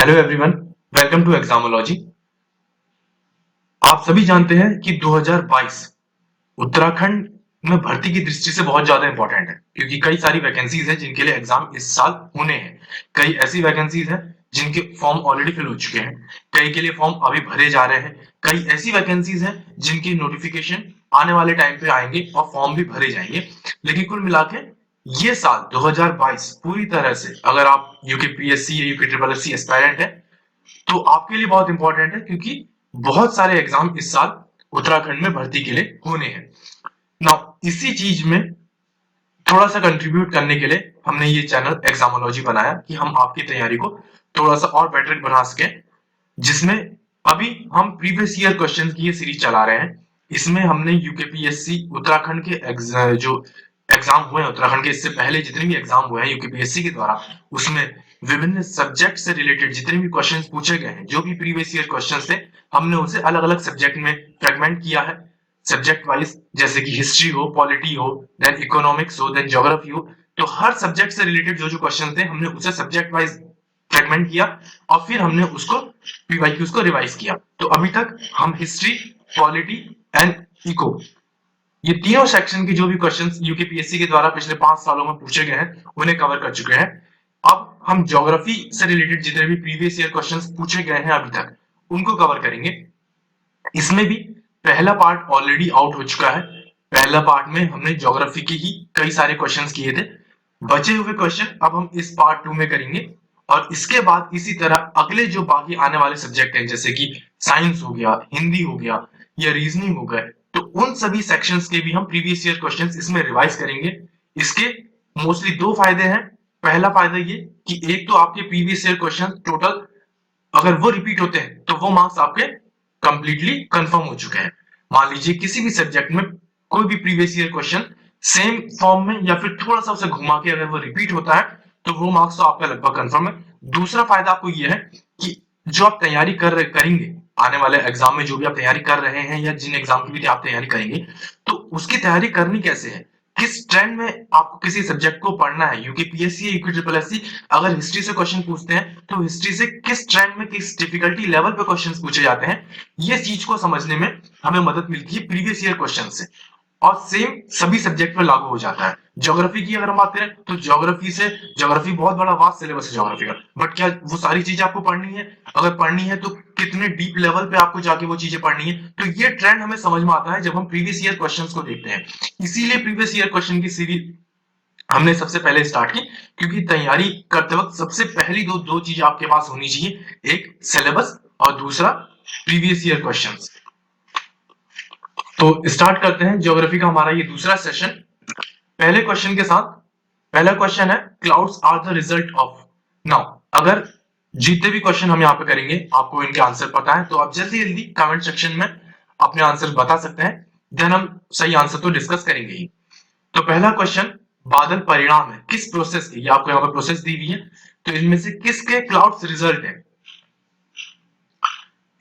Hello everyone, welcome to Examology. आप सभी जानते हैं कि 2022 उत्तराखंड में भर्ती की दृष्टि से बहुत ज्यादा इंपॉर्टेंट है, क्योंकि कई सारी वैकेंसीज हैं जिनके लिए एग्जाम इस साल होने हैं। कई ऐसी वैकेंसीज हैं जिनके फॉर्म ऑलरेडी फिल हो चुके हैं, कई के लिए फॉर्म अभी भरे जा रहे हैं, कई ऐसी वैकेंसीज हैं जिनकी नोटिफिकेशन आने वाले टाइम पे आएंगे और फॉर्म भी भरे जाएंगे। लेकिन कुल मिला के ये साल 2022 पूरी तरह से, अगर आप यूकेपीएससी या यूके ट्रिपल एससी एस्पायरेंट है, तो आपके लिए बहुत इंपॉर्टेंट है, क्योंकि बहुत सारे एग्जाम इस साल उत्तराखंड में भर्ती के लिए होने हैं। नाउ इसी चीज में थोड़ा सा कंट्रीब्यूट करने के लिए हमने ये चैनल एग्जामोलॉजी बनाया कि हम आपकी तैयारी को थोड़ा सा और बेटर बना सके, जिसमें अभी हम प्रीवियस ईयर क्वेश्चन की ये सीरीज चला रहे हैं। इसमें हमने यूकेपीएससी उत्तराखंड के जो एग्जाम हुए हैं उत्तराखंड के, इससे पहले जितने भी एग्जाम हुए हैं यूकेपीएससी के द्वारा, उसमें विभिन्न सब्जेक्ट से रिलेटेड जितने भी क्वेश्चन पूछे गए हैं, जो भी प्रीवियस ईयर क्वेश्चन थे, हमने उसे अलग अलग सब्जेक्ट में फ्रेगमेंट किया है, सब्जेक्ट वाइज। जैसे कि हिस्ट्री हो, पॉलिटी हो, देन इकोनॉमिक्स हो, देन ज्योग्राफी हो। तो हर सब्जेक्ट से रिलेटेड जो जो क्वेश्चन थे, हमने उसे सब्जेक्ट वाइज फ्रेगमेंट किया और फिर हमने उसको पीवाईक्यूज को रिवाइज किया। तो अभी तक हम हिस्ट्री, पॉलिटी एंड इको, ये तीनों सेक्शन के जो भी क्वेश्चंस यूकेपीएससी के द्वारा पिछले 5 सालों में पूछे गए हैं, उन्हें कवर कर चुके हैं। अब हम ज्योग्राफी से रिलेटेड जितने भी प्रीवियस ईयर क्वेश्चंस पूछे गए हैं अभी तक, उनको कवर करेंगे। इसमें भी पहला पार्ट ऑलरेडी आउट हो चुका है। पहला पार्ट में हमने ज्योग्राफी के ही कई सारे क्वेश्चंस किए थे। बचे हुए क्वेश्चन अब हम इस पार्ट 2 में करेंगे, और इसके बाद इसी तरह अगले जो बाकी आने वाले सब्जेक्ट हैं, जैसे कि साइंस हो गया, हिंदी हो गया या रीजनिंग हो गए, तो उन सभी सेक्शंस के भी हम प्रीवियस ईयर क्वेश्चंस इसमें रिवाइज करेंगे। इसके मोस्टली दो फायदे हैं। पहला फायदा ये कि एक तो आपके प्रीवियस ईयर क्वेश्चन टोटल, अगर वो रिपीट होते हैं तो वो मार्क्स आपके कंप्लीटली कंफर्म हो चुके हैं। मान लीजिए किसी भी सब्जेक्ट में कोई भी previous year question same form में या फिर थोड़ा सा उसे घुमा के अगर वो रिपीट होता है, तो वो मार्क्स तो आपका लगभग कंफर्म है। दूसरा फायदा आपको ये है कि जो आप तैयारी करेंगे आने वाले एग्जाम में, जो भी आप तैयारी कर रहे हैं या जिन एग्जाम की भी आप तैयारी करेंगे, तो उसकी तैयारी करनी कैसे है, किस ट्रेंड में आपको किसी सब्जेक्ट को पढ़ना है। यूकेपीएससी या यूके ट्रिपल एससी अगर हिस्ट्री से क्वेश्चन पूछते हैं, तो हिस्ट्री से किस ट्रेंड में, किस डिफिकल्टी लेवल पे क्वेश्चंस पूछे जाते हैं, ये चीज को समझने में हमें मदद मिलती है प्रीवियस ईयर क्वेश्चन से। और सेम सभी सब्जेक्ट में लागू हो जाता है। ज्योग्राफी की अगर हम बात करें, तो ज्योग्राफी बहुत बड़ा वास्ट सिलेबस है ज्योग्राफी का, बट क्या वो सारी चीजें आपको पढ़नी है? अगर पढ़नी है तो कितने डीप लेवल पे आपको जाके वो चीजें पढ़नी है? तो ये ट्रेंड हमें समझ में आता है जब हम प्रीवियस ईयर क्वेश्चंस को देखते हैं। इसीलिए प्रीवियस ईयर क्वेश्चन की सीरीज हमने सबसे पहले स्टार्ट की, क्योंकि तैयारी करते वक्त सबसे पहली दो दो चीज आपके पास होनी चाहिए, एक सिलेबस और दूसरा प्रीवियस ईयर क्वेश्चंस। तो स्टार्ट करते हैं ज्योग्राफी का हमारा ये दूसरा सेशन पहले क्वेश्चन के साथ। पहला क्वेश्चन है, clouds are the result of. Now अगर जितने भी क्वेश्चन हम यहाँ पे करेंगे आपको इनके आंसर पता है, तो आप जल्दी जल्दी कमेंट सेक्शन में अपने आंसर बता सकते हैं, देन हम सही आंसर तो डिस्कस करेंगे ही। तो पहला क्वेश्चन, बादल परिणाम है किस प्रोसेस की? ये आपको यहाँ पर प्रोसेस दी हुई है, तो इनमें से किसके क्लाउड्स रिजल्ट है?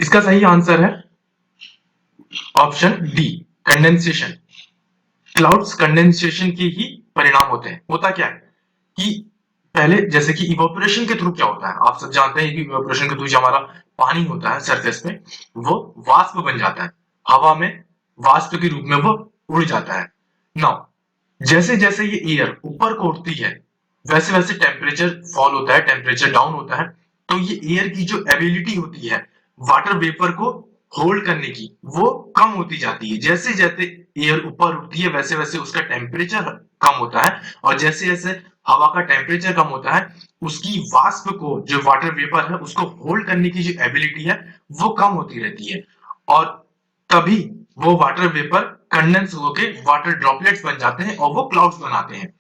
इसका सही आंसर है option D, condensation. Clouds condensation के ही परिणाम होते हैं। होता क्या है कि पहले, जैसे कि इवोपोरेशन के थ्रू क्या होता है, आप सब जानते हैं कि इवोपोरेशन के थ्रू जो हमारा पानी होता है सरफेस पे, वो वाष्प बन जाता है, हवा में वाष्प के रूप में वो उड़ जाता है। नाउ जैसे जैसे ये एयर ऊपर को उठती है, वैसे वैसे टेम्परेचर फॉल होता है, टेम्परेचर डाउन होता है। तो ये एयर की जो एबिलिटी होती है वाटर वेपर को होल्ड करने की, वो कम होती जाती है। जैसे जैसे एयर ऊपर उठती है, वैसे वैसे उसका टेम्परेचर कम होता है, और जैसे जैसे हवा का टेम्परेचर कम होता है, उसकी वाष्प को, जो वाटर वेपर है, उसको होल्ड करने की जो एबिलिटी है, वो कम होती रहती है। और तभी वो वाटर वेपर कंडेंस होके वाटर ड्रॉपलेट्स बन जाते हैं और वो क्लाउड्स बनाते हैं।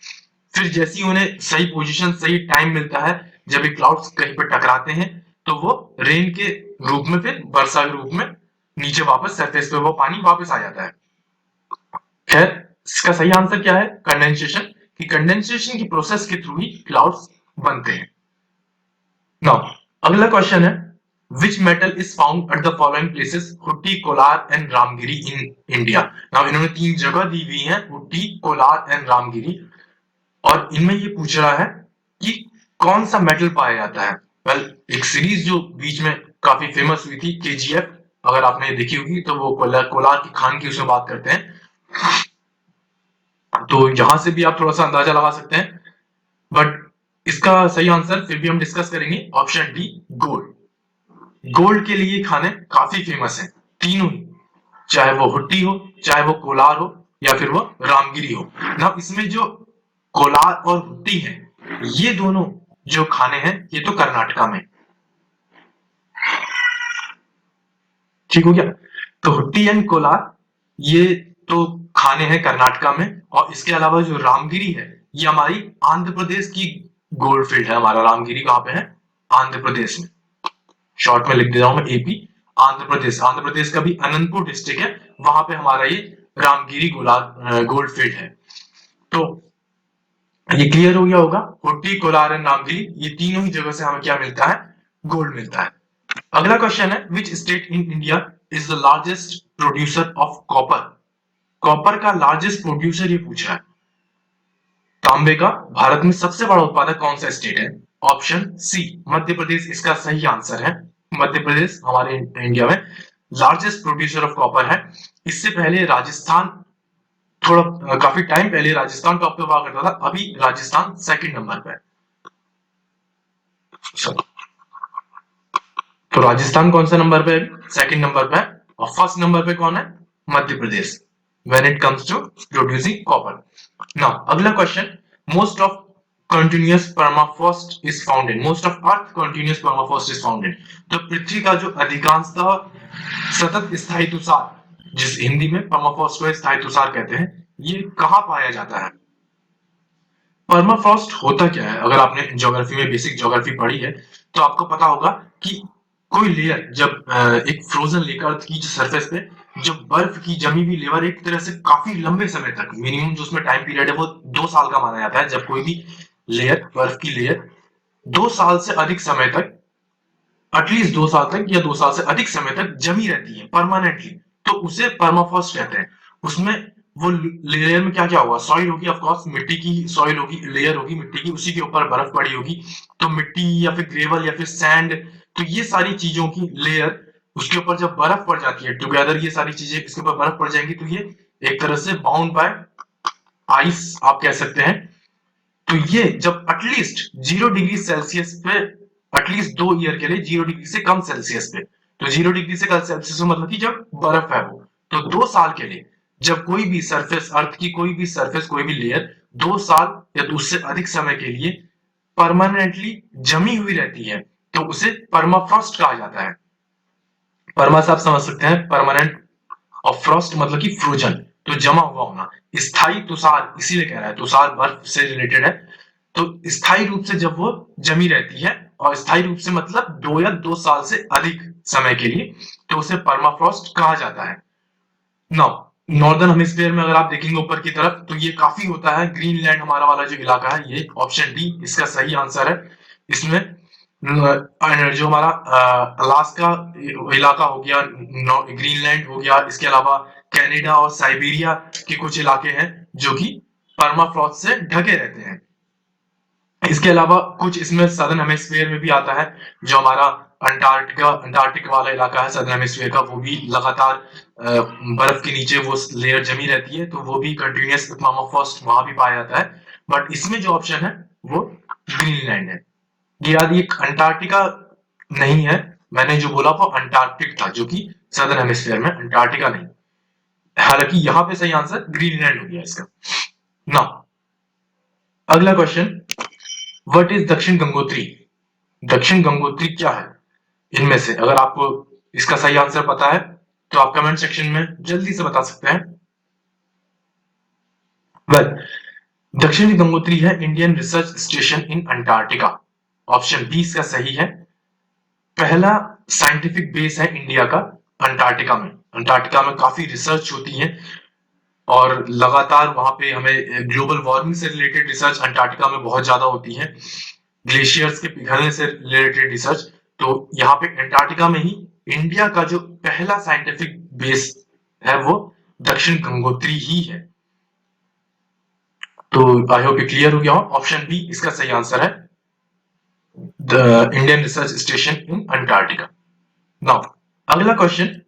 फिर जैसे ही उन्हें सही पोजीशन, सही टाइम मिलता है, जब ये क्लाउड्स कहीं पर टकराते हैं, तो वो रेन के रूप में, फिर वर्षा के रूप में नीचे वापस सरफेस पे वो पानी वापस आ जाता है। खैर, इसका सही आंसर क्या है? कंडेंसेशन। कि कंडेंसेशन की प्रोसेस के थ्रू ही क्लाउड्स बनते हैं। नाउ अगला क्वेश्चन है, which metal is found at the following places, Hutti, Kolar and Ramgiri in India. Now इन्होंने 3 जगह दी हुई है, हुट्टी, कोलार एंड रामगिरी, और इनमें ये पूछ रहा है कि कौन सा मेटल पाया जाता है। वेल एक सीरीज जो बीच में काफी फेमस हुई थी केजीएफ, अगर आपने देखी होगी तो वो कोलार की खान की उसमें बात करते हैं, तो यहां से भी आप थोड़ा सा अंदाजा लगा सकते हैं। बट इसका सही आंसर फिर भी हम डिस्कस करेंगे ऑप्शन डी, गोल्ड। गोल्ड के लिए खाने काफी फेमस है तीनों ही, चाहे वो हुट्टी हो, चाहे वो कोलार हो, या फिर वो रामगिरी हो ना। इसमें जो कोलार और हुट्टी है, ये दोनों जो खाने हैं ये तो कर्नाटका में, ठीक हो गया। तो हुट्टी एंड कोलार ये तो खाने हैं कर्नाटका में, और इसके अलावा जो रामगिरी है ये हमारी आंध्र प्रदेश की गोल्ड फील्ड है। हमारा रामगिरी कहाँ पे है? आंध्र प्रदेश में। शॉर्ट में लिख दे रहा हूं मैं, एपी, आंध्र प्रदेश। आंध्र प्रदेश का भी अनंतपुर डिस्ट्रिक्ट है, वहां पे हमारा ये रामगिरी गोल्ड फील्ड है। तो ये क्लियर हो गया होगा, हुट्टी, कोलार एंड रामगिरी, ये तीनों ही जगह से हमें क्या मिलता है? गोल्ड मिलता है। अगला क्वेश्चन है, which state in India is the largest producer of copper? Copper का लार्जेस्ट प्रोड्यूसर ये पूछ रहा है। तांबे का भारत में सबसे बड़ा उत्पादक कौन सा स्टेट है? ऑप्शन सी, मध्य प्रदेश इसका सही आंसर है। मध्य प्रदेश हमारे इंडिया में लार्जेस्ट प्रोड्यूसर ऑफ कॉपर है। इससे पहले राजस्थान, थोड़ा काफी टाइम पहले राजस्थान टॉप पे हुआ करता था, अभी राजस्थान सेकंड नंबर पे है। तो राजस्थान कौन सा नंबर पे है? सेकंड नंबर पे है। और फर्स्ट नंबर पे कौन है? Madhya Pradesh, when it comes to producing copper. Now, अगला question, most of continuous permafrost is found in, most of earth continuous permafrost is found in, तो पृथ्वी का जो अधिकांशतः सतत स्थायी तुषार, जिस हिंदी में परमाफ्रॉस्ट को स्थायी तुषार कहते हैं, ये कहाँ पाया जाता है? परमाफ्रॉस्ट होता क्या है? अगर आपने ज्योग्राफी में बेसिक ज्योग्राफी पढ़ी है तो आपको पता होगा कि कोई लेयर जब एक फ्रोजन लेयर अर्थ की सरफेस पे जब बर्फ की जमी हुई लेयर एक तरह से काफी लंबे समय तक, मिनिमम जो उसमें टाइम पीरियड है वो 2 साल का माना जाता है, जब कोई भी लेयर, बर्फ की लेयर 2 साल से अधिक समय तक, एटलीस्ट 2 साल तक या 2 साल से अधिक समय तक जमी रहती है परमानेंटली, तो उसे परमाफ्रॉस्ट कहते हैं। उसमें वो लेयर में क्या क्या होगा? सॉइल होगी, ऑफ कोर्स मिट्टी की सॉइल होगी, लेयर होगी मिट्टी की, उसी के ऊपर बर्फ पड़ी होगी, तो मिट्टी या फिर ग्रेवल या फिर सैंड, तो ये सारी चीजों की लेयर, उसके ऊपर जब बर्फ पड़ जाती है टुगेदर, ये सारी चीजें इसके ऊपर बर्फ पड़ जाएंगी, तो ये एक तरह से बाउंड बाय आइस आप कह सकते हैं। तो ये जब एटलीस्ट 0 डिग्री सेल्सियस पे, एटलीस्ट 2 ईयर के लिए 0 डिग्री से कम सेल्सियस पे, तो 0 डिग्री से कम सेल्सियस मतलब कि जब बर्फ है वो, तो 2 साल के लिए जब कोई भी सरफेस, अर्थ की कोई भी सरफेस, कोई भी लेयर 2 साल या उससे अधिक समय के लिए परमानेंटली जमी हुई रहती है, तो उसे परमाफ्रॉस्ट कहा जाता है। परमा से आप समझ सकते हैं, परमानेंट, और फ्रॉस्ट मतलब कि फ्रोजन, तो जमा हुआ होना। स्थायी तुषार इसीलिए कह रहा है, तुषार बर्फ से रिलेटेड है, तो स्थायी रूप से जब वो जमी रहती है, और स्थायी रूप से मतलब 2 या 2 साल से अधिक समय के लिए, तो उसे परमाफ्रॉस्ट कहा जाता है। नाउ नॉर्दर्न हेमिस्फीयर में अगर आप देखेंगे ऊपर की तरफ, तो ये काफी होता है। ग्रीनलैंड हमारा वाला जो इलाका है, ये ऑप्शन डी इसका सही आंसर है। इसमें जो हमारा अलास्का इलाका हो गया, ग्रीनलैंड हो गया, इसके अलावा कनाडा और साइबेरिया के कुछ इलाके हैं जो कि परमाफ्रॉस्ट से ढके रहते हैं। इसके अलावा कुछ इसमें सदर्न हेमिस्फीयर में भी आता है, जो हमारा अंटार्कटिक वाला इलाका है सदर्न हेमिस्फीयर का, वो भी लगातार बर्फ के नीचे वो लेयर जमी रहती है, तो वो भी कंटिन्यूअस परमाफ्रॉस्ट वहां भी पाया जाता है। बट इसमें जो ऑप्शन है वो ग्रीनलैंड है। ये याद, ये अंटार्कटिका नहीं है, मैंने जो बोला वो अंटार्कटिक था, जो कि सदर्न हेमिस्फीयर में, अंटार्कटिका नहीं। हालांकि यहाँ पे सही आंसर ग्रीनलैंड हो गया इसका ना। अगला क्वेश्चन, व्हाट इज दक्षिण गंगोत्री? दक्षिण गंगोत्री क्या है? इनमें से अगर आपको इसका सही आंसर पता है तो आप कमेंट सेक्शन में जल्दी से बता सकते हैं। वेल, दक्षिणी गंगोत्री है Indian research station in Antarctica. Option B इसका सही है। पहला साइंटिफिक बेस है इंडिया का अंटार्कटिका में। अंटार्कटिका में काफी रिसर्च होती है, और लगातार वहां पे हमें ग्लोबल वार्मिंग से रिलेटेड रिसर्च अंटार्कटिका में बहुत ज्यादा होती है, ग्लेशियर्स के पिघलने से रिलेटेड रिसर्च। तो यहाँ पे अंटार्कटिका में ही इंडिया का जो पहला साइंटिफिक बेस है वो दक्षिण गंगोत्री ही है। तो आई होप ये क्लियर हो गया हो। ऑप्शन बी इसका सही आंसर है। the Indian Research Station in Antarctica. Now, अगला question,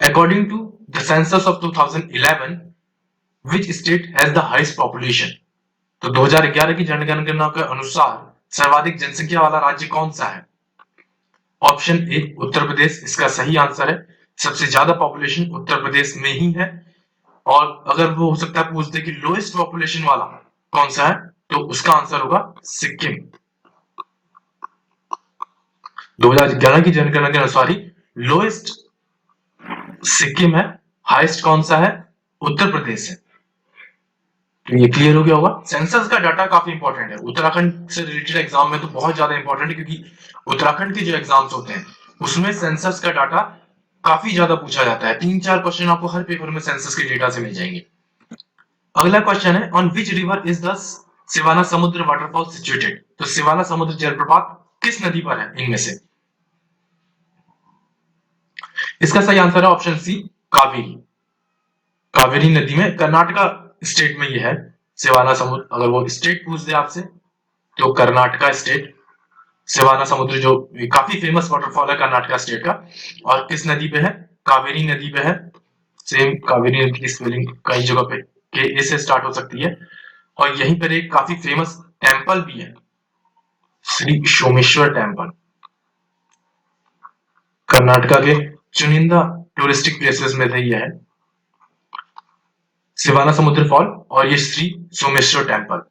according to the census of 2011, which state has the highest population? तो 2011 की जनगणना के अनुसार सर्वाधिक जनसंख्या वाला राज्य कौन सा है? ऑप्शन ए उत्तर प्रदेश इसका सही आंसर है। सबसे ज्यादा पॉपुलेशन उत्तर प्रदेश में ही है। और अगर वो हो सकता है पूछते कि लोएस्ट पॉपुलेशन वाला कौन सा है, तो उसका आंसर होगा सिक्किम। 2011 की जनगणना के अनुसार ही लोएस्ट सिक्किम है, हाईएस्ट कौन सा है? उत्तर प्रदेश है। तो ये क्लियर हो गया होगा। सेंसस का डाटा काफी इंपॉर्टेंट है, उत्तराखंड से रिलेटेड एग्जाम में तो बहुत ज्यादा इंपॉर्टेंट है, क्योंकि उत्तराखंड के जो एग्जाम्स होते हैं उसमें सेंसस का डाटा काफी ज्यादा पूछा जाता है। 3-4 क्वेश्चन आपको हर पेपर में सेंसस के डेटा से मिल जाएंगे। अगला क्वेश्चन है, on which river is the Siwana समुद्र वाटरफॉल सिचुएटेड? तो सिवाना समुद्र जलप्रपात किस नदी पर है इनमें से? इसका सही आंसर है ऑप्शन सी, कावेरी। कावेरी नदी में, कर्नाटका स्टेट में ये है सिवाना समुद्र। अगर वो स्टेट पूछ दे आपसे तो कर्नाटका स्टेट, सिवाना समुद्र जो काफी फेमस वाटरफॉल है कर्नाटका स्टेट का। और किस नदी पे है? कावेरी नदी पे है। सेम कावेरी नदी की स्पेलिंग कई जगह पे के ए से स्टार्ट हो सकती है। और यहीं पर एक काफी फेमस टेम्पल भी है, श्री सोमेश्वर टेम्पल। कर्नाटका के चुनिंदा टूरिस्टिक प्लेसेस में से ये है, सिवाना समुद्र फॉल और ये श्री सोमेश्वर टेम्पल।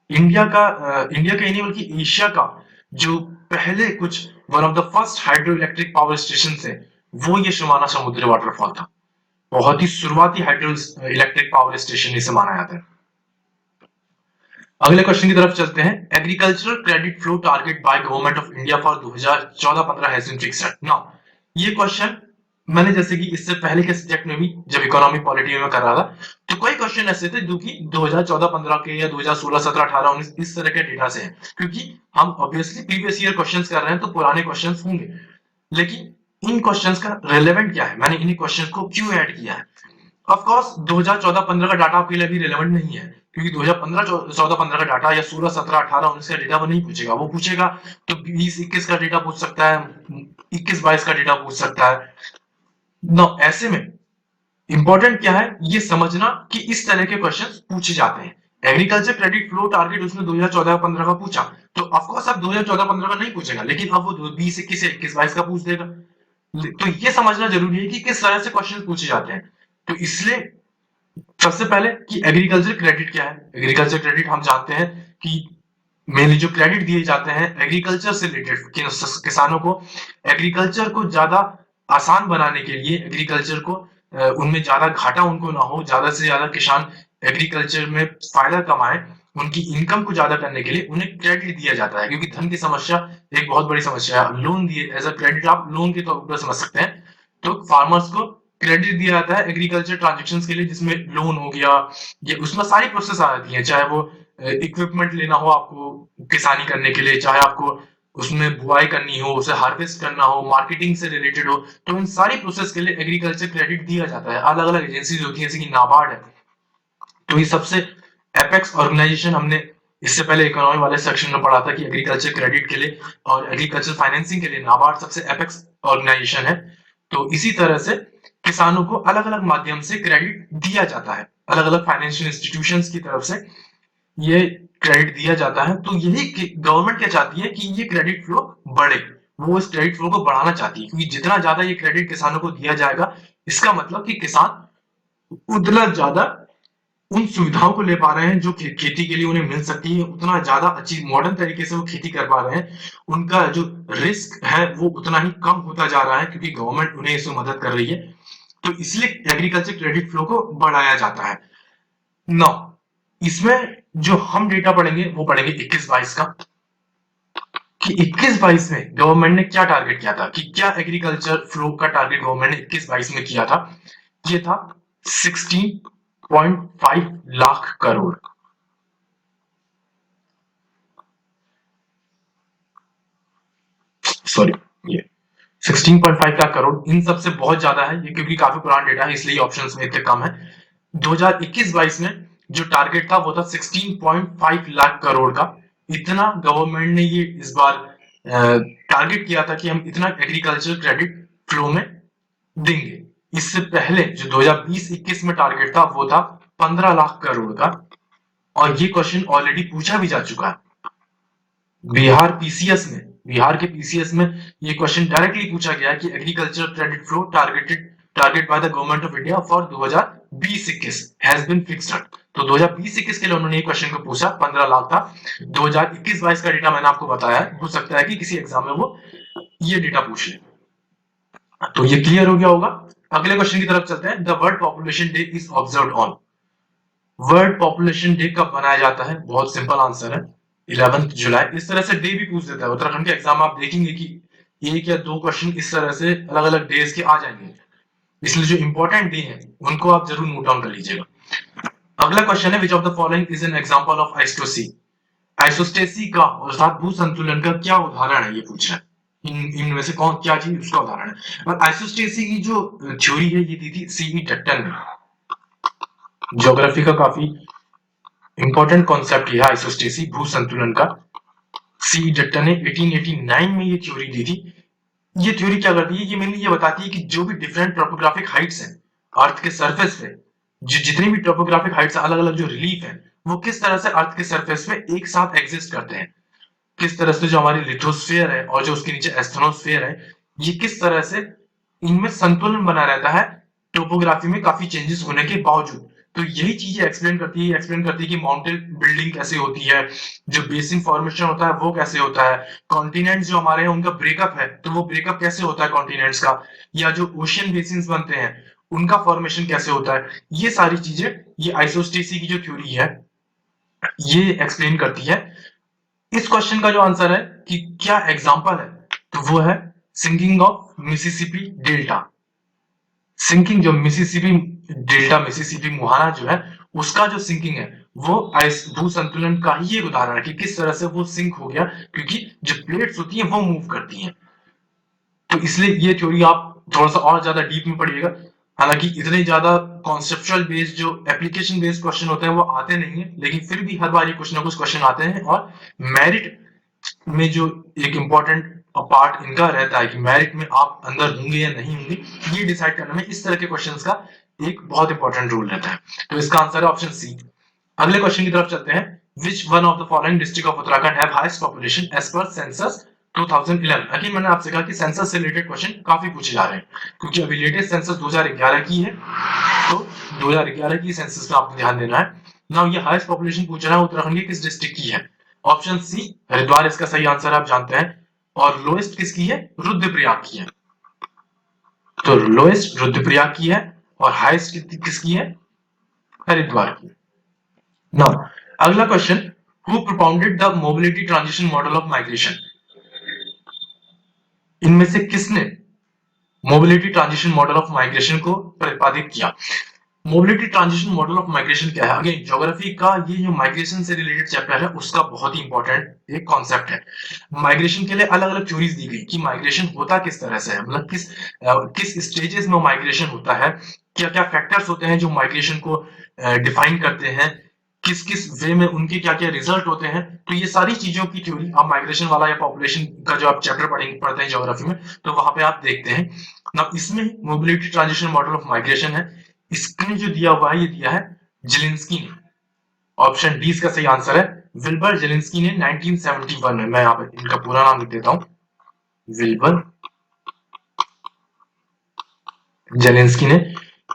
इंडिया का ही नहीं बल्कि एशिया का जो पहले कुछ one of the first hydro electric power station थे, वो ये सिवाना समुद्र वाटरफॉल था। बहुत ही शुरुआती हाइड्रो इलेक्ट्रिक पावर स्टेशन इसे माना जाता है। अगले क्वेश्चन की तरफ चलते हैं। Agricultural credit flow target by government of India for 2014-15 has been fixed. Now ये क्वेश्चन मैंने जैसे कि इससे पहले के सब्जेक्ट में भी जब इकोनॉमिक पॉलिटी में कर रहा था, तो कई क्वेश्चन ऐसे थे जो कि 2014-15 के या 2016-17-18-19 इस तरह के डेटा से हैं, क्योंकि हम ऑब्वियसली प्रीवियस ईयर क्वेश्चंस कर रहे हैं तो पुराने क्वेश्चंस होंगे। लेकिन इन क्वेश्चंस का रेलेवेंट क्या है, मैंने इन क्वेश्चंस को क्यों ऐड किया है? ऑफ कोर्स 2014-15 का डाटा आपके लिए अभी रेलेवेंट नहीं है, क्योंकि 2015-14-15 का डाटा या 16-17-18-19 का डेटा वो नहीं पूछेगा। वो पूछेगा तो 20-21 का डेटा पूछ सकता है, 21-22 का डेटा पूछ सकता है। नो, ऐसे में इंपॉर्टेंट क्या है ये समझना कि इस तरह के क्वेश्चंस पूछे जाते हैं। एग्रीकल्चर क्रेडिट फ्लो टारगेट उसने 2014-15 का पूछा, तो ऑफ कोर्स अब 2014-15 का नहीं पूछेगा, लेकिन अब वो 20-21 या 21-22 का पूछ देगा। तो ये समझना जरूरी है कि किस तरह से क्वेश्चन पूछे जाते हैं। तो इसलिए सबसे पहले कि एग्रीकल्चर क्रेडिट क्या है। एग्रीकल्चर क्रेडिट हम जानते हैं कि मेनली जो क्रेडिट दिए जाते हैं एग्रीकल्चर से रिलेटेड, किसानों को एग्रीकल्चर को ज्यादा आसान बनाने के लिए, एग्रीकल्चर को उनमें ज्यादा घाटा उनको ना हो, ज्यादा से ज्यादा किसान एग्रीकल्चर में फायदा कमाए, उनकी इनकम को ज्यादा करने के लिए उन्हें क्रेडिट दिया जाता है। क्योंकि धन की समस्या एक बहुत बड़ी समस्या है। लोन दिए एज अ क्रेडिट, आप लोन के तौर पर समझ सकते हैं। तो फार्मर्स को क्रेडिट दिया जाता है एग्रीकल्चर ट्रांजेक्शंस के लिए, जिसमें लोन हो गया, ये उसमें सारी प्रोसेस आ जाती है। चाहे वो इक्विपमेंट लेना हो आपको किसानी करने के लिए, चाहे आपको उसमें बुआई करनी हो, उसे हार्वेस्ट करना हो, मार्केटिंग से रिलेटेड हो, तो इन सारी प्रोसेस के लिए एग्रीकल्चर क्रेडिट दिया जाता है। अलग अलग एजेंसीज होती है जैसे कि नाबार्ड है। तो ये सबसे एपेक्स ऑर्गेनाइजेशन, हमने इससे पहले इकोनॉमी वाले सेक्शन में पढ़ा था कि एग्रीकल्चर क्रेडिट के लिए और एग्रीकल्चर फाइनेंसिंग के लिए नाबार्ड सबसे एपेक्स ऑर्गेनाइजेशन है। तो इसी तरह से किसानों को अलग अलग माध्यम से क्रेडिट दिया जाता है, अलग अलग फाइनेंशियल इंस्टीट्यूशंस की तरफ से ये क्रेडिट दिया जाता है। तो यही गवर्नमेंट क्या चाहती है कि ये क्रेडिट फ्लो बढ़े, वो इस क्रेडिट फ्लो को बढ़ाना चाहती है, क्योंकि जितना ज्यादा ये क्रेडिट किसानों को दिया जाएगा, इसका मतलब कि किसान उतना ज्यादा उन सुविधाओं को ले पा रहे हैं जो खेती के लिए उन्हें मिल सकती है, उतना ज्यादा अच्छी मॉडर्न तरीके से वो खेती कर पा रहे हैं। उनका जो रिस्क है वो उतना ही कम होता जा रहा है, क्योंकि गवर्नमेंट उन्हें इसमें मदद कर रही है। तो इसलिए एग्रीकल्चर क्रेडिट फ्लो को बढ़ाया जाता है। नौ, इसमें जो हम डेटा पढ़ेंगे वो पढ़ेंगे 21-22 का, कि 21-22 में गवर्नमेंट ने क्या टारगेट किया था, कि क्या एग्रीकल्चर फ्लो का टारगेट गवर्नमेंट ने 21-22 में किया था। ये था 16.5 लाख करोड़। सॉरी, ये 16.5 लाख करोड़ इन सबसे बहुत ज्यादा है ये, क्योंकि काफी पुराना डेटा है इसलिए ऑप्शंस में इतने कम है। 2021-22 में जो टारगेट था वो था 16.5 लाख करोड़ का। इतना गवर्नमेंट ने ये इस बार टारगेट किया था कि हम इतना एग्रीकल्चर क्रेडिट फ्लो में देंगे। इससे पहले जो 2020-21 में टारगेट था वो था 15 लाख करोड़ का, और ये क्वेश्चन ऑलरेडी पूछा भी जा चुका है बिहार के पीसीएस में ये क्वेश्चन डायरेक्टली पूछा गया है कि agriculture credit flow target by the government of India for 2020-21 has been fixed. तो 2020-21 के लिए उन्होंने ये क्वेश्चन को पूछा, 15 लाख था। 2021-22 का डेटा मैंने आपको बताया है, हो सकता है कि किसी एग्जाम में वो ये डेटा पूछ ले। तो ये क्लियर हो गया होगा। अगले क्वेश्चन की तरफ चलते हैं। The world population day is observed on. World population day कब मनाया जाता है? बहुत सिंपल आंसर है, 11 जुलाई। इस तरह से डे भी पूछ देता है उत्तराखंड के एग्जाम, आप देखेंगे कि एक या दो क्वेश्चन इस तरह से अलग अलग डेज के आ जाएंगे, इसलिए जो इंपॉर्टेंट डे है उनको आप जरूर नोट डाउन कर लीजिएगा। अगला क्वेश्चन है, विच of the following is an example of isostasy. Isostasy का अर्थात भू संतुलन का क्या उदाहरण है, ये पूछ रहा है। इनमें से कौन क्या चीज उसका उदाहरण है। और आइसोस्टेसी की जो थ्योरी है ये दी थी सीई डट्टन ने। ज्योग्राफी का काफी इंपॉर्टेंट कॉन्सेप्ट यह आइसोस्टेसी, भू संतुलन का। सी डट्टन ने 1889 में ये थ्योरी दी थी। ये थ्योरी क्या करती है, ये मेनली ये बताती है कि जो भी डिफरेंट टोपोग्राफिक हाइट्स हैं अर्थ के सरफेस पे, जो जितनी भी टोपोग्राफिक हाइट्स अलग अलग जो रिलीफ है, वो किस तरह से अर्थ के सरफेस पे एक साथ एग्जिस्ट करते हैं। किस तरह से जो हमारी लिथोस्फीयर है और जो उसके नीचे एस्ट्रोनोस्फीयर है, ये किस तरह से इनमें संतुलन बना रहता है टोपोग्राफी में काफी चेंजेस होने के बावजूद। तो यही चीजें एक्सप्लेन करती है कि माउंटेन बिल्डिंग कैसे होती है, जो बेसिन फॉर्मेशन होता है वो कैसे होता है, कॉन्टिनेंट्स जो हमारे हैं उनका ब्रेकअप है तो वो ब्रेकअप कैसे होता है कॉन्टिनेंट्स का, या जो ओशियन बेसिन बनते हैं उनका फॉर्मेशन कैसे होता है। ये सारी चीजें ये आइसोस्टेसी की जो थ्योरी है ये एक्सप्लेन करती है। इस क्वेश्चन का जो आंसर है कि क्या एग्जांपल है, तो वो है sinking of Mississippi delta. Sinking जो मिसिसिपी डेल्टा, मिसिसिपी मुहाना जो है उसका जो सिंकिंग है वो भू संतुलन का ही एक उदाहरण है कि किस तरह से वो सिंक हो गया, क्योंकि जो प्लेट्स होती हैं वो मूव करती हैं। तो इसलिए ये थ्योरी आप थोड़ा सा और ज्यादा डीप में पढ़िएगा। हालांकि इतने ज्यादा कॉन्सेप्चुअल बेस्ड जो एप्लीकेशन बेस्ड क्वेश्चन होते हैं वो आते नहीं है, लेकिन फिर भी हर बार ये कुछ ना कुछ क्वेश्चन आते हैं। और मेरिट में जो एक इम्पोर्टेंट पार्ट इनका रहता है कि मेरिट में आप अंदर होंगे या नहीं होंगे, ये डिसाइड करने में इस तरह के क्वेश्चंस का एक बहुत इंपॉर्टेंट रोल रहता है। तो इसका आंसर है ऑप्शन सी। अगले क्वेश्चन की तरफ चलते हैं। Which one of the following district of Uttarakhand have highest population as per census 2011। Again मैंने आपसे कहा कि सेंसस से रिलेटेड क्वेश्चन काफी पूछे जा रहे हैं, क्योंकि अभी लेटेस्ट सेंसस 2011 की है, तो 2011 की सेंसस पे आपको ध्यान देना है। नाउ ये हाईएस्ट पॉपुलेशन पूछ रहा है उत्तराखंड के किस डिस्ट्रिक्ट की है। ऑप्शन सी हरिद्वार इसका सही आंसर आप जानते हैं। और लोएस्ट किसकी है? रुद्रप्रयाग की है। तो लोएस्ट रुद्रप्रयाग की है और हाईएस्ट किसकी है? हरिद्वार की। नाउ अगला question, who propounded the mobility transition model of migration. इनमें से किसने mobility transition model of migration को प्रतिपादित किया? Mobility transition model of migration क्या है? अगेन ज्योग्राफी का ये जो माइग्रेशन से रिलेटेड चैप्टर है उसका बहुत ही इंपॉर्टेंट एक कॉन्सेप्ट है। माइग्रेशन के लिए अलग अलग थ्योरीज दी गई कि माइग्रेशन होता किस तरह से है, मतलब किस स्टेजेस में माइग्रेशन होता है, क्या क्या फैक्टर्स होते हैं जो माइग्रेशन को डिफाइन करते हैं, किस किस वे में उनके क्या क्या रिजल्ट होते हैं। तो ये सारी चीजों की थ्योरी आप माइग्रेशन वाला या पॉपुलेशन का जो आप चैप्टर पढ़ते हैं ज्योग्राफी में, तो वहां पे आप देखते हैं ना। इसमें mobility transition model of migration है, इसने जो दिया हुआ है ये दिया है जेलिंस्की ने। ऑप्शन डी इसका सही आंसर है। विल्बर जेलिंस्की ने 1971 में, मैं यहाँ पे इनका पूरा नाम लिख देता हूँ, विल्बर जेलिंस्की ने,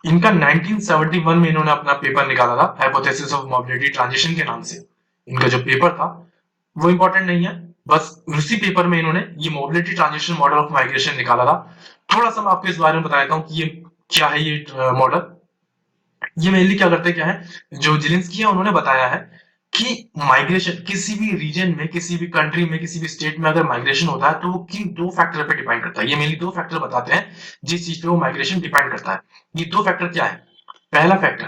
इनका 1971 में इन्होंने अपना पेपर निकाला था हाइपोथेसिस ऑफ मोबिलिटी ट्रांजिशन के नाम से। इनका जो पेपर था वो इंपॉर्टेंट नहीं है, बस उसी पेपर में इन्होंने ये mobility transition model of migration निकाला था। थोड़ा सा मैं आपको इस बारे में बता देता हूँ कि ये क्या है ये मॉडल। ये मेनली क्या करते क्या है, जो जेलेंस्की है उन्होंने बताया है कि माइग्रेशन किसी भी रीजन में, किसी भी कंट्री में, किसी भी स्टेट में अगर माइग्रेशन होता है तो वो किन दो फैक्टर पे डिपेंड करता है। ये मेनली दो फैक्टर बताते हैं जिस चीज पे वो माइग्रेशन डिपेंड करता है। ये दो फैक्टर क्या है? पहला फैक्टर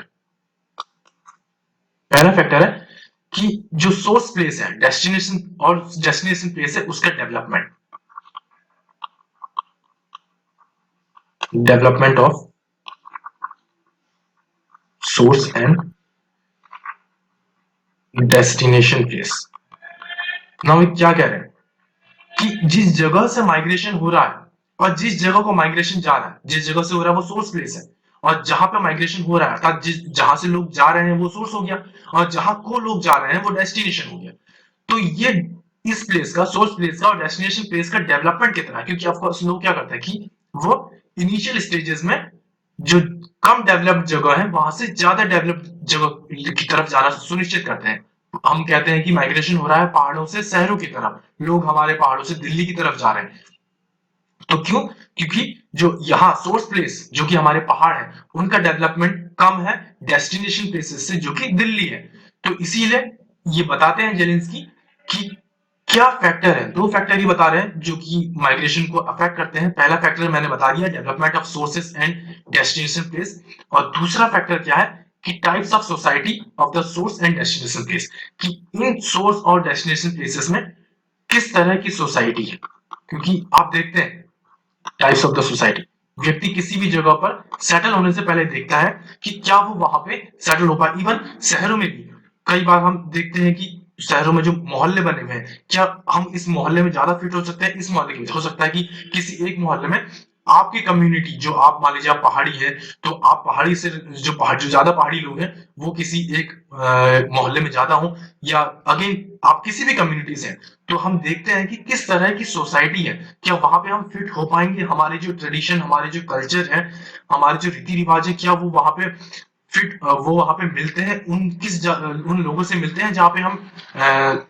पहला फैक्टर है कि जो सोर्स प्लेस है, डेस्टिनेशन और डेस्टिनेशन प्लेस है उसका development of source and destination place. Now क्या कह रहे हैं कि जिस जगह से माइग्रेशन हो रहा है और जिस जगह को माइग्रेशन जा रहा है, जिस जगह से हो रहा है वो सोर्स प्लेस है, और जहां पे माइग्रेशन हो रहा है अर्थात जिस जहां से लोग जा रहे हैं वो सोर्स हो गया, और जहां को लोग जा रहे हैं वो डेस्टिनेशन हो गया। तो ये इस प्लेस का, सोर्स प्लेस का और डेस्टिनेशन प्लेस का डेवलपमेंट कितना है, क्योंकि ऑफकोर्स लोग क्या करते हैं कि वो इनिशियल स्टेजेस में जो कम डेवलप्ड जगह है वहां से ज्यादा डेवलप्ड जगह की तरफ जाना सुनिश्चित करते हैं। हम कहते हैं कि माइग्रेशन हो रहा है पहाड़ों से शहरों की तरफ, लोग हमारे पहाड़ों से दिल्ली की तरफ जा रहे हैं। तो क्यों? क्योंकि जो यहाँ सोर्स प्लेस जो कि हमारे पहाड़ है उनका डेवलपमेंट कम है डेस्टिनेशन प्लेसेस से जो कि दिल्ली है। तो इसीलिए ये बताते हैं जेलेंस्की कि क्या फैक्टर है, दो फैक्टर ही बता रहे हैं जो कि माइग्रेशन को अफेक्ट करते हैं। पहला फैक्टर मैंने बता दिया, development of sources and destination place, और दूसरा फैक्टर क्या है कि types of society of the source and destination place, कि इन सोर्स और डेस्टिनेशन प्लेसेस में किस तरह की सोसाइटी है। क्योंकि आप देखते हैं टाइप्स ऑफ द सोसाइटी, व्यक्ति किसी भी जगह पर सेटल होने से पहले देखता है कि क्या वो वहां पे सेटल हो पाए। इवन शहरों में भी कई बार हम देखते हैं कि शहरों में जो मोहल्ले बने हुए हैं, क्या हम इस मोहल्ले में ज्यादा फिट हो सकते हैं इस मोहल्ले के, हो सकता है कि किसी एक मोहल्ले में आपकी कम्युनिटी जो आप मान लीजिए आप पहाड़ी है, तो आप पहाड़ी से जो ज्यादा पहाड़ी लोग हैं वो किसी एक मोहल्ले में ज्यादा हो, या अगेन आप किसी भी कम्युनिटी से हैं। तो हम देखते हैं कि किस तरह की सोसाइटी है, क्या वहां पे हम फिट हो पाएंगे, हमारे जो ट्रेडिशन, हमारे जो कल्चर है, हमारे जो रीति रिवाज है, क्या वो वहां पे फिट, वो वहां पे मिलते हैं उन लोगों से मिलते हैं जहाँ पे हम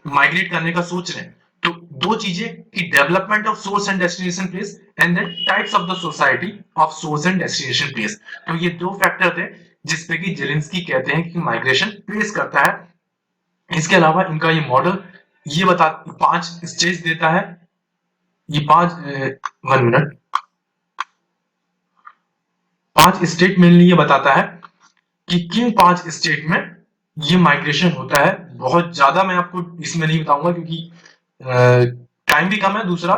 माइग्रेट करने का सोच रहे हैं। तो दो चीजें कि development of source and destination place and then types of the society of source and destination place. तो ये दो फैक्टर थे जिसपे कि जेलेंस्की कहते हैं कि माइग्रेशन प्लेस करता है। इसके अलावा इनका ये मॉडल ये बता 5 स्टेज देता है, ये 5 1 मिनट 5 स्टेट मेनली ये बताता है कि किन 5 स्टेट में ये माइग्रेशन होता है। बहुत ज्यादा मैं आपको इसमें नहीं बताऊंगा क्योंकि टाइम भी कम है, दूसरा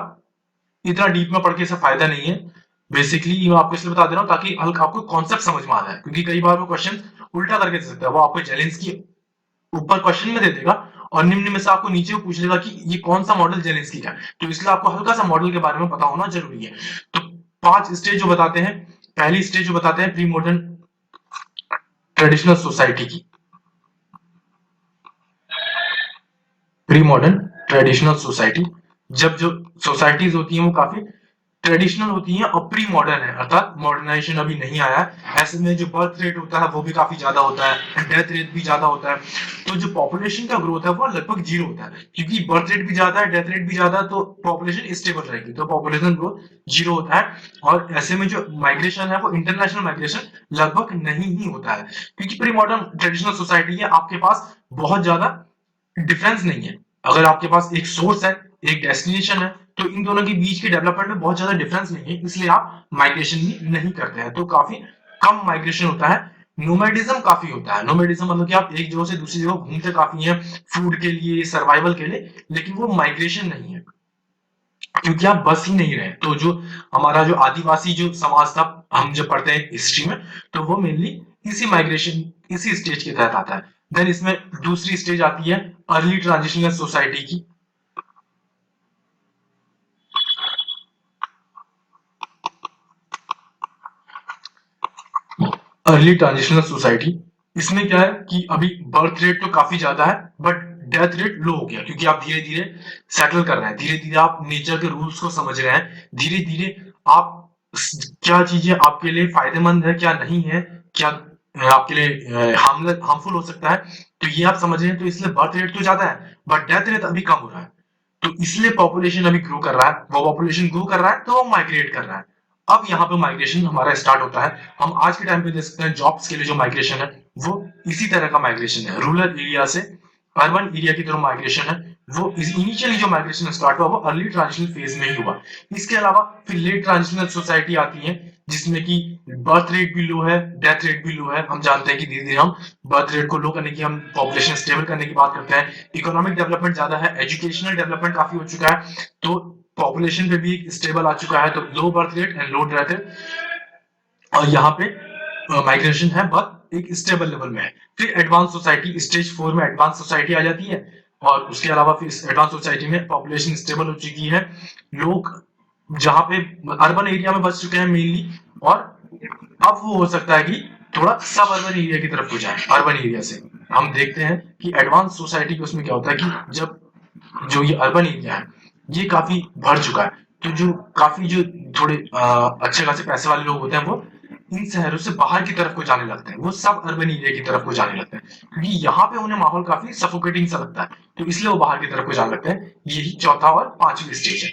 इतना डीप में पढ़ के इसका फायदा नहीं है। बेसिकली मैं आपको इसलिए बता दे रहा हूँ ताकि हल्का आपको कॉन्सेप्ट समझ में आ जाए, क्योंकि कई बार वो क्वेश्चन उल्टा करके दे सकता है, वो आपको जेलेंस्की ऊपर क्वेश्चन में दे देगा और निम्न में से आपको नीचे पूछ लेगा कि ये कौन सा मॉडल जेलेंस्की का है। तो इसलिए आपको हल्का सा मॉडल के बारे में पता होना जरूरी है। तो 5 स्टेज जो बताते हैं, पहली स्टेज जो बताते हैं प्री मॉडर्न ट्रेडिशनल सोसाइटी की, प्री मॉडर्न ट्रेडिशनल सोसाइटी, जब जो सोसाइटीज होती हैं वो काफी ट्रेडिशनल होती हैं और प्री मॉडर्न है, अर्थात मॉडर्नाइजेशन अभी नहीं आया है। ऐसे में जो बर्थ रेट होता है वो भी काफी ज्यादा होता है, डेथ रेट भी ज्यादा होता है। तो जो पॉपुलेशन का ग्रोथ है वो लगभग जीरो होता है, क्योंकि बर्थ रेट भी ज्यादा है, डेथ रेट भी ज्यादा है, तो पॉपुलेशन स्टेबल रहेगी, तो पॉपुलेशन ग्रोथ जीरो होता है। और ऐसे में जो माइग्रेशन है वो इंटरनेशनल माइग्रेशन लगभग नहीं ही होता है, क्योंकि प्री मॉडर्न ट्रेडिशनल सोसाइटी है, आपके पास बहुत ज्यादा डिफरेंस नहीं है। अगर आपके पास एक सोर्स है, एक डेस्टिनेशन है, तो इन दोनों के बीच के डेवलपमेंट में बहुत ज्यादा डिफरेंस नहीं है, इसलिए आप माइग्रेशन भी नहीं करते हैं, तो काफी कम माइग्रेशन होता है। नोमैडिज्म काफी होता है, नोमैडिज्म मतलब कि आप एक जगह से दूसरी जगह घूमते काफी हैं फूड के लिए, सर्वाइवल के लिए, लेकिन वो माइग्रेशन नहीं है क्योंकि आप बस ही नहीं रहे। तो जो हमारा जो आदिवासी जो समाज था, हम जब पढ़ते हैं हिस्ट्री में, तो वो मेनली इसी माइग्रेशन, इसी स्टेज के तहत आता है। देन इसमें दूसरी स्टेज आती है अर्ली ट्रांजिशनल सोसाइटी की। अर्ली ट्रांजिशनल सोसाइटी, इसमें क्या है कि अभी बर्थ रेट तो काफी ज्यादा है बट डेथ रेट लो हो गया, क्योंकि आप धीरे धीरे सेटल कर रहे हैं, धीरे धीरे आप नेचर के रूल्स को समझ रहे हैं, धीरे धीरे आप क्या चीजें आपके लिए फायदेमंद है क्या नहीं है, क्या आपके लिए हार्मफुल हो सकता है, तो ये आप समझ रहे हैं। तो इसलिए बर्थ रेट तो ज्यादा है बट डेथ रेट अभी कम हो रहा है, तो इसलिए पॉपुलेशन अभी ग्रो कर रहा है, वो पॉपुलेशन ग्रो कर रहा है तो वो माइग्रेट कर रहा है। अब यहाँ पे माइग्रेशन हमारा स्टार्ट होता है। हम आज के टाइम पे देख सकते हैं जॉब्स के लिए जो माइग्रेशन है वो इसी तरह का माइग्रेशन है, रूरल एरिया से अर्बन एरिया की तरफ माइग्रेशन है। वो इनिशियली जो माइग्रेशन स्टार्ट हुआ वो अर्ली ट्रांजिशनल फेज में ही हुआ। इसके अलावा फिर लेट ट्रांजिशनल सोसाइटी आती है जिसमें कि बर्थ रेट भी लो है, डेथ रेट भी लो है। हम जानते हैं कि धीरे धीरे हम बर्थ रेट को लो करने की, हम पॉपुलेशन स्टेबल करने की बात करते हैं, इकोनॉमिक डेवलपमेंट ज्यादा है, एजुकेशनल डेवलपमेंट काफी हो चुका है, तो पॉपुलेशन पे भी एक स्टेबल आ चुका है, तो low birth rate and low death rate, और यहाँ पे माइग्रेशन है बट एक स्टेबल लेवल में है। फिर एडवांस सोसाइटी, स्टेज 4 में एडवांस सोसाइटी आ जाती है। और उसके अलावा फिर इस एडवांस सोसाइटी में पॉपुलेशन स्टेबल हो चुकी है, लोग जहाँ पे अर्बन एरिया में बस चुके हैं मेनली, और अब वो हो सकता है कि थोड़ा सब अर्बन एरिया की तरफ हो जाए। अर्बन एरिया से हम देखते हैं कि एडवांस सोसाइटी के उसमें क्या होता है कि जब जो ये अर्बन एरिया है ये काफी भर चुका है, तो जो काफी जो थोड़े अच्छे खासे पैसे वाले लोग होते हैं वो इन शहरों से बाहर की तरफ को जाने लगते हैं, वो सब अर्बन एरिया की तरफ को जाने लगते हैं, क्योंकि यहाँ पे उन्हें माहौल काफी सफोकेटिंग सा लगता है, तो इसलिए वो बाहर की तरफ को जाने लगते हैं। यही चौथा और पांचवी स्टेज है।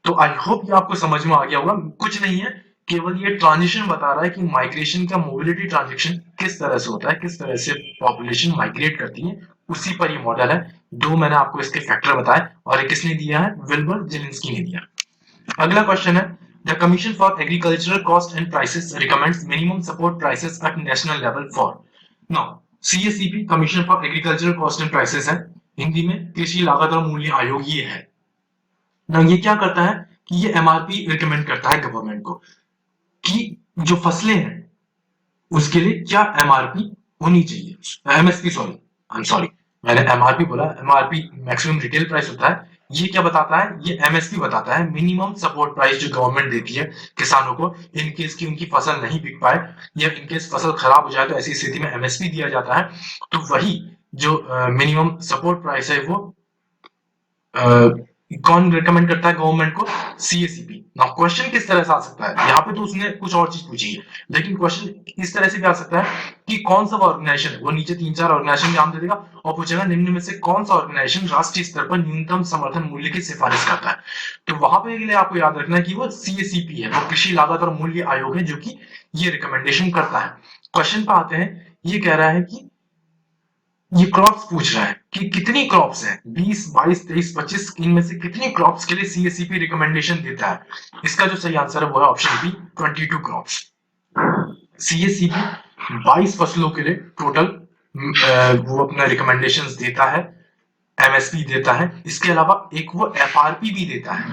तो आई होप ये आपको समझ में आ गया होगा। कुछ नहीं है, केवल ये ट्रांजिशन बता रहा है कि माइग्रेशन का मोबिलिटी ट्रांजेक्शन किस तरह से होता है, किस तरह से पॉपुलेशन माइग्रेट करती है, उसी पर ये मॉडल है। दो मैंने आपको इसके फैक्टर बताए और एक किसने दिया है, विल्बर जेलिंस्की ने दिया। अगला क्वेश्चन है, the commission for agricultural cost and prices recommends minimum support prices at national level for. Now CACP commission for agricultural cost and prices है, हिंदी में कृषि लागत और मूल्य आयोग ये है ना। ये क्या करता है कि ये एमआरपी रिकमेंड करता है गवर्नमेंट को कि जो फसलें हैं उसके लिए क्या एमआरपी होनी चाहिए, MSP, sorry I am sorry, मैंने एमआरपी बोला, एमआरपी मैक्सिमम रिटेल प्राइस होता है। ये क्या बताता है, ये एमएसपी बताता है, मिनिमम सपोर्ट प्राइस जो गवर्नमेंट देती है किसानों को इन केस की उनकी फसल नहीं बिक पाए या इन केस फसल खराब हो जाए, तो ऐसी स्थिति में एमएसपी दिया जाता है। तो वही जो मिनिमम सपोर्ट प्राइस है वो कौन रिकमेंड करता है गवर्नमेंट को, सीएसईपी। नाउ क्वेश्चन किस तरह से आ सकता है, यहाँ पे तो उसने कुछ और चीज पूछी है, लेकिन क्वेश्चन इस तरह से भी आ सकता है कि कौन सा ऑर्गेनाइजेशन, वो नीचे 3-4 ऑर्गेनाइजेशन नाम दे देगा और पूछेगा निम्न में से कौन सा ऑर्गेनाइजेशन राष्ट्रीय स्तर पर न्यूनतम समर्थन मूल्य की सिफारिश करता है। तो वहां पे के लिए आपको याद रखना है कि वो सीएसईपी है, वो कृषि लागत और मूल्य आयोग है, जो कि ये रिकमेंडेशन करता है। क्वेश्चन पे आते हैं, ये कह रहा है कि ये क्रॉप्स पूछ रहा है कि कितनी क्रॉप्स हैं, 20, 22, 23, 25, इनमें से कितनी क्रॉप्स के लिए सीएसईपी रिकमेंडेशन देता है। इसका जो सही आंसर है वो है ऑप्शन बी, 22 क्रॉप्स। सीएसईपी 22 फसलों के लिए टोटल वो अपना रिकमेंडेशंस देता है, एमएसपी देता है। इसके अलावा एक वो एफआरपी भी देता है।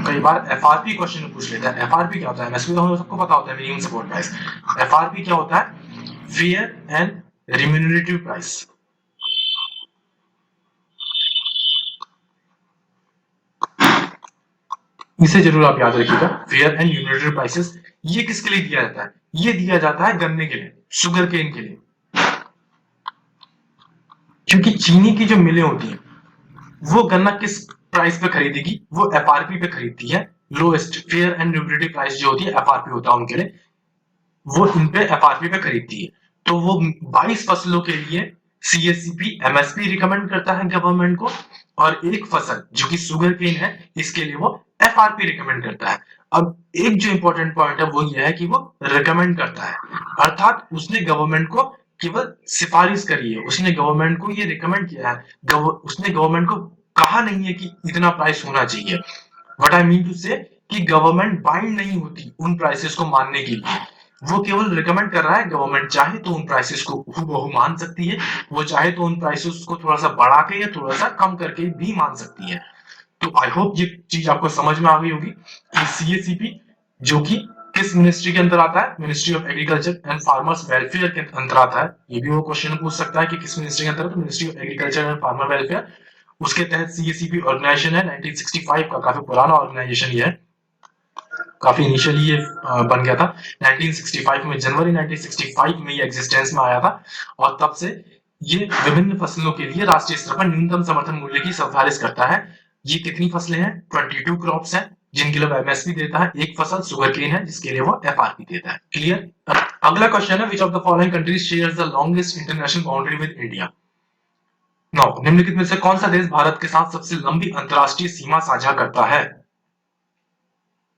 कई बार एफआरपी क्वेश्चन पूछ लेता है, एफआरपी क्या होता है, एमएसपी तो हम सबको पता होता है, मिनिमम सपोर्ट प्राइस। एफआरपी क्या होता है, फेयर एंड रिम्यूनरेटिव प्राइस। इसे जरूर आप याद रखिएगा, फेयर एंड यूनिटरी प्राइसेस। ये किसके लिए दिया जाता है, ये दिया जाता है गन्ने के लिए, शुगर केन के लिए, क्योंकि चीनी की जो मिलें होती हैं वो गन्ना किस प्राइस पे खरीदेगी, वो एफआरपी पे खरीदती है। Lowest fair and unitary price जो होती है एफआरपी होता है उनके लिए, वो इन पे एफआरपी पे खरीदती है। तो वो 22 फसलों के लिए सीएससीपी एमएसपी रिकमेंड करता है गवर्नमेंट को, और एक फसल जो कि शुगर केन है इसके लिए वो एफआरपी रिकमेंड करता है। अब एक जो इंपॉर्टेंट पॉइंट है वो ये है कि वो रिकमेंड करता है, अर्थात उसने गवर्नमेंट को केवल सिफारिश करी है, उसने गवर्नमेंट को ये रिकमेंड किया है, उसने गवर्नमेंट को कहा नहीं है कि इतना प्राइस होना चाहिए। व्हाट आई मीन टू से कि गवर्नमेंट बाइंड नहीं होती उन प्राइसेस को मानने के लिए, वो केवल रिकमेंड कर रहा है। गवर्नमेंट चाहे तो उन प्राइसेस को हूबहू मान सकती है, वो चाहे तो उन प्राइसेस को थोड़ा सा बढ़ा के या थोड़ा सा कम करके भी मान सकती है। तो आई होप ये चीज आपको समझ में आ गई होगी कि सीएसीपी जो कि किस मिनिस्ट्री के अंदर आता है, ministry of agriculture and farmers welfare के अंदर आता है। ये भी वो क्वेश्चन पूछ सकता है कि किस मिनिस्ट्री के अंदर, तो ministry of agriculture and farmer welfare, उसके तहत सीएसीपी ऑर्गेनाइजेशन है। 1965 का काफी पुराना ऑर्गेनाइजेशन ये है, काफी इनिशियली ये बन गया था 1965 में, जनवरी 1965 में ये एग्जिस्टेंस में आया था, और तब से ये विभिन्न फसलों के लिए राष्ट्रीय स्तर पर न्यूनतम समर्थन मूल्य की सिफारिश करता है। ये कितनी फसलें हैं, 22 क्रॉप्स हैं जिनके लिए एमएसपी देता है, एक फसल शुगर केन है जिसके लिए वो एफआरपी देता है। क्लियर। अगला क्वेश्चन है, विच of the following countries shares the longest international boundary with India. Now निम्नलिखित में से कौन सा देश भारत के साथ सबसे लंबी अंतरराष्ट्रीय सीमा साझा करता है।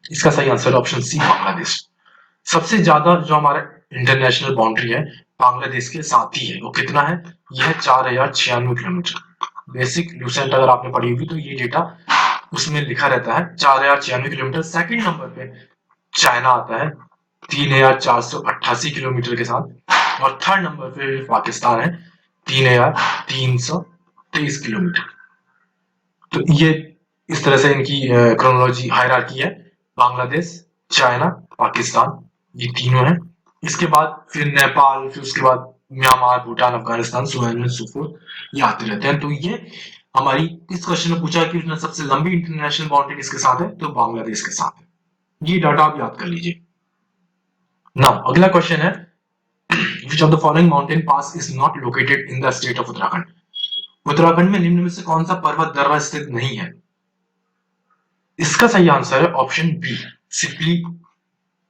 इसका सही आंसर ऑप्शन सी, बांग्लादेश। सबसे ज्यादा जो हमारा इंटरनेशनल बाउंड्री है बांग्लादेश के साथ ही है, वो कितना है, यह 4096 किलोमीटर। बेसिक लूसेंट अगर आपने पढ़ी होगी तो ये डेटा उसमें लिखा रहता है, 4096 किलोमीटर। सेकंड नंबर पे चाइना आता है 3488 किलोमीटर के साथ, और थर्ड नंबर पे पाकिस्तान है 3323 किलोमीटर। तो ये इस तरह से इनकी क्रोनोलॉजी हायरार्की है, बांग्लादेश, चाइना, पाकिस्तान, ये तीनों हैं। इसके बाद फिर नेपाल, फिर उसके बाद Myanmar, Bhutan, Afghanistan, so on and so fourth ये आते रहते हैं। तो ये हमारी इस क्वेश्चन में पूछा कि उसने सबसे लंबी इंटरनेशनल बाउंड्री किसके साथ है, तो बांग्लादेश के साथ है। ये डाटा आप याद कर लीजिए। नाउ अगला क्वेश्चन है, which of the following mountain pass is not located in the state of Uttarakhand? Uttarakhand में निम्न में से कौन सा पर्वत दर्रा स्थित नहीं है? इसका सही आंसर है ऑप्शन बी, सिपली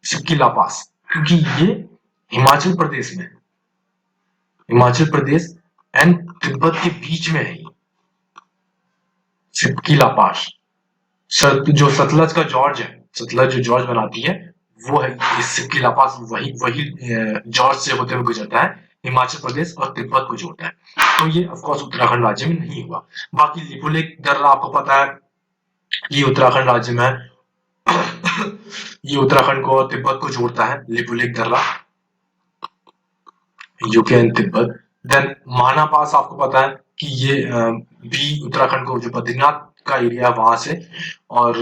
सिपकीला पास, क्योंकि ये हिमाचल प्रदेश में, हिमाचल प्रदेश एंड तिब्बत के बीच में है। सिपकीला पास जो सतलज का जॉर्ज है, सतलज जो जॉर्ज बनाती है वो है, इस सिपकीला पास वही वही जॉर्ज से होते हुए गुजरता है, हिमाचल प्रदेश और तिब्बत को जोड़ता है। तो ये ऑफ कोर्स उत्तराखंड राज्य में नहीं हुआ। बाकी लिपुलेख दर्रा आपको पता है ये उत्तराखंड राज्य में है। ये उत्तराखंड को और तिब्बत को जोड़ता है, लिपुलेख दर्रा, यूके एंड तिब्बत। देन माना पास आपको पता है कि ये भी उत्तराखंड को, जो बद्रीनाथ का एरिया है वहां से, और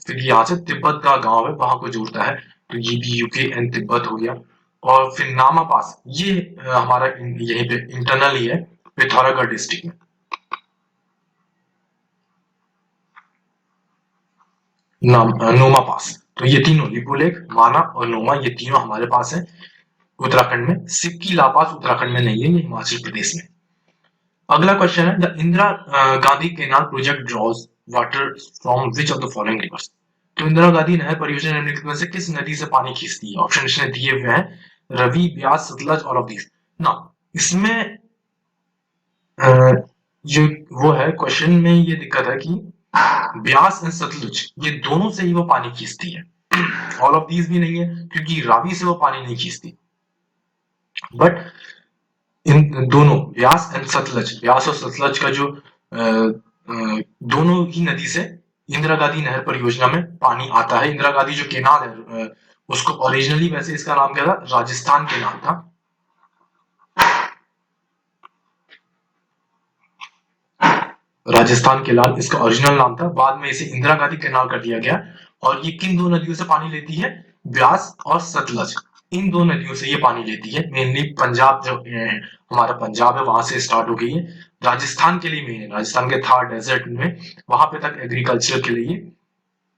फिर यहाँ से तिब्बत का गांव है वहां को जोड़ता है। तो ये भी यूके एंड तिब्बत हो गया। और फिर नामा पास ये हमारा यहीं पे इंटरनल ही है, पिथौरागढ़ डिस्ट्रिक्ट में। नोमा पास, तो ये तीनों लिपुलेख, माना और नोमा, ये तीनों हमारे पास है उत्तराखंड में। सिक्की लापास उत्तराखंड में नहीं है, ये हिमाचल प्रदेश में। अगला क्वेश्चन है, the Indira Gandhi canal project draws water from which of the following rivers? तो इंदिरा गांधी नहर परियोजना निम्नलिखित में से किस नदी से पानी खींचती है? ऑप्शन इसने दिए हुए हैं, रवि, ब्यास, सतलज और ऑफ दीज। ना इसमें जो वो है क्वेश्चन में ये दिक्कत है कि ब्यास एंड सतलुज ये दोनों से ही वो पानी खींचती है। ऑल ऑफ दीज भी नहीं है, क्योंकि रावी से वो पानी नहीं खींचती। बट इन दोनों ब्यास एंड सतलज, ब्यास और सतलज का जो दोनों ही नदी से इंदिरा गांधी नहर परियोजना में पानी आता है। इंदिरा गांधी जो केनाल है उसको ओरिजिनली वैसे इसका नाम क्या था, राजस्थान केनाल था। राजस्थान केनाल इसका ओरिजिनल नाम था, बाद में इसे इंदिरा गांधी केनाल कर दिया गया। और ये किन दो नदियों से पानी लेती है, ब्यास और सतलज, इन दो नदियों से ये पानी लेती है। मेनली पंजाब जो हमारा पंजाब है वहां से स्टार्ट हो गई है, राजस्थान के लिए मेन है, राजस्थान के थार डेजर्ट में वहां पे तक एग्रीकल्चर के लिए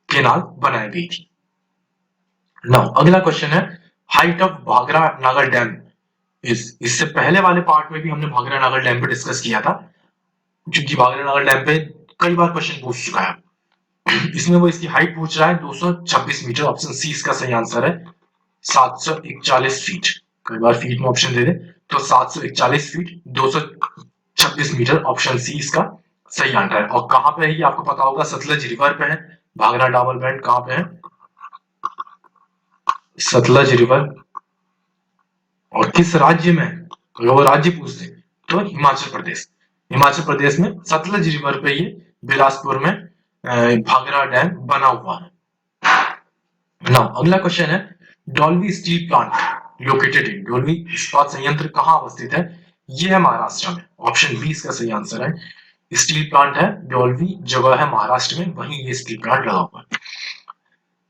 केनाल बनाई गई थी। नाउ अगला क्वेश्चन है, हाइट ऑफ भाखरा नागर डैम इससे पहले वाले पार्ट में भी हमने भाखरा नागर डैम पे डिस्कस किया था, क्योंकि भाखरा नागर डैम पे कई बार क्वेश्चन पूछ चुका है। इसमें वो इसकी हाइट पूछ रहा है 226 मीटर, ऑप्शन सी इसका सही आंसर है, 741 फीट। कई बार फीट में ऑप्शन दे दे, तो 741 फीट 226 मीटर, ऑप्शन सी इसका सही आंसर है। और कहां पे है ये आपको पता होगा, सतलज रिवर पे है भाखरा डबल बैंड। कहां पे है, सतलज रिवर। और किस राज्य में, अगर वो राज्य पूछते तो हिमाचल प्रदेश, हिमाचल प्रदेश में सतलज रिवर पे ये बिलासपुर में भाखरा डैम बना हुआ है। नाउ अगला क्वेश्चन है, Dolby steel plant located in, Dolby इस्पात संयंत्र कहां अवस्थित है? ये है महाराष्ट्र में, ऑप्शन बी इसका सही आंसर है। स्टील प्लांट है डॉल्वी, जगह है महाराष्ट्र में, वहीं ये स्टील प्लांट लगा हुआ है।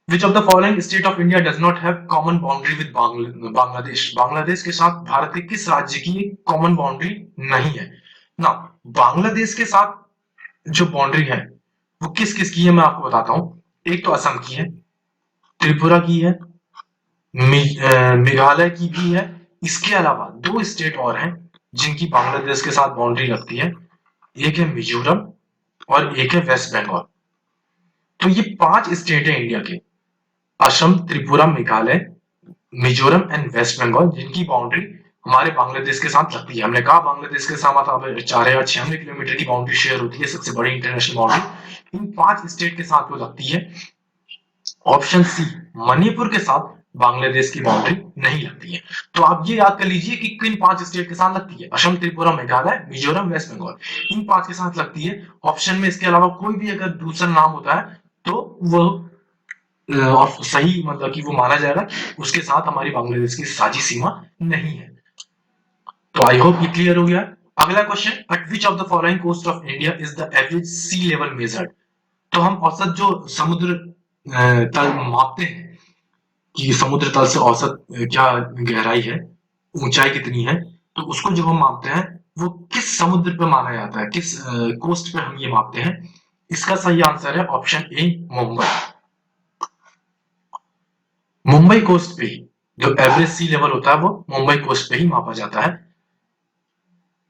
Which of the following state of India does not have common boundary with Bangladesh? Bangladesh के साथ भारत के किस राज्य की कॉमन बाउंड्री नहीं है? ना बांग्लादेश के साथ जो बाउंड्री है वो किस किस की है, मैं आपको बताता हूं। एक तो असम की है, त्रिपुरा की है, मेघालय की भी है। इसके अलावा दो स्टेट और हैं जिनकी बांग्लादेश के साथ बाउंड्री लगती है, एक है मिजोरम और एक है वेस्ट बंगाल। तो ये 5 स्टेट है इंडिया के, असम, त्रिपुरा, मेघालय, मिजोरम एंड वेस्ट बंगाल, जिनकी बाउंड्री हमारे बांग्लादेश के साथ लगती है। हमने कहा बांग्लादेश के साथ 4096 किलोमीटर की बाउंड्री शेयर होती है, सबसे बड़ी इंटरनेशनल बाउंड्री इन 5 स्टेट के साथ वो लगती है। ऑप्शन सी, मणिपुर के साथ बांग्लादेश की बाउंड्री नहीं लगती है। तो आप ये याद कर लीजिए कि किन 5 स्टेट के साथ लगती है, असम, त्रिपुरा, मेघालय, मिजोरम, वेस्ट बंगाल, इन 5 के साथ लगती है। ऑप्शन में इसके अलावा कोई भी अगर दूसरा नाम होता है तो वो सही, मतलब कि वो माना जाएगा उसके साथ हमारी बांग्लादेश की साझी सीमा नहीं है। तो आई होप ये क्लियर हो गया। अगला question, at which of the following coast of India is the average sea level measured? तो हम औसत जो समुद्र तल मापते हैं कि समुद्र तल से औसत क्या गहराई है, ऊंचाई कितनी है, तो उसको जब हम मापते हैं वो किस समुद्र पे माना जाता है, किस कोस्ट पे हम ये मापते हैं? इसका सही आंसर है option A, Mumbai. Mumbai coast पे ही जो एवरेज सी लेवल होता है वो मुंबई कोस्ट पे ही मापा जाता है।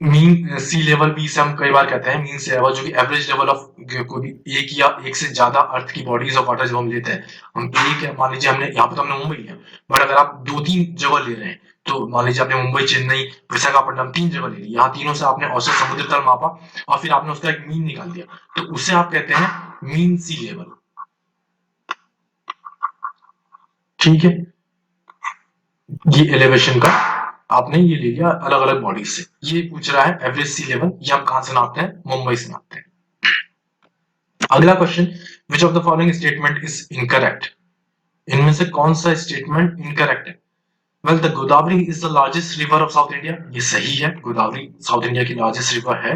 मीन सी लेवल भी इसे हम कई बार कहते हैं, मीन सी लेवल जो कि एवरेज लेवल ऑफ कोई भी एक या एक से ज्यादा अर्थ की बॉडीज ऑफ वाटर जब हम लेते हैं, हम एक मान लीजिए हमने यहाँ पे तो हमने मुंबई लिया, बट अगर आप 2-3 जगह ले रहे हैं तो मान लीजिए आपने मुंबई, चेन्नई, विशाखापट्टनम 3 जगह ले ली, यहाँ तीनों से आपने औसत समुद्र तल मापा और फिर आपने उसका एक मीन निकाल दिया, तो उसे आप कहते हैं मीन सी लेवल। ठीक है, ये एलिवेशन का आपने ये ले लिया अलग अलग बॉडीज से। ये पूछ रहा है एवरेज सी लेवल, ये हम कहां से नापते हैं? मुंबई से नापते हैं। अगला question, which of the following statement is incorrect? इनमें से कौन सा स्टेटमेंट इनकरेक्ट है? Well, the Godavari is the largest river of south India, ये सही है, गोदावरी साउथ इंडिया की लार्जेस्ट रिवर है।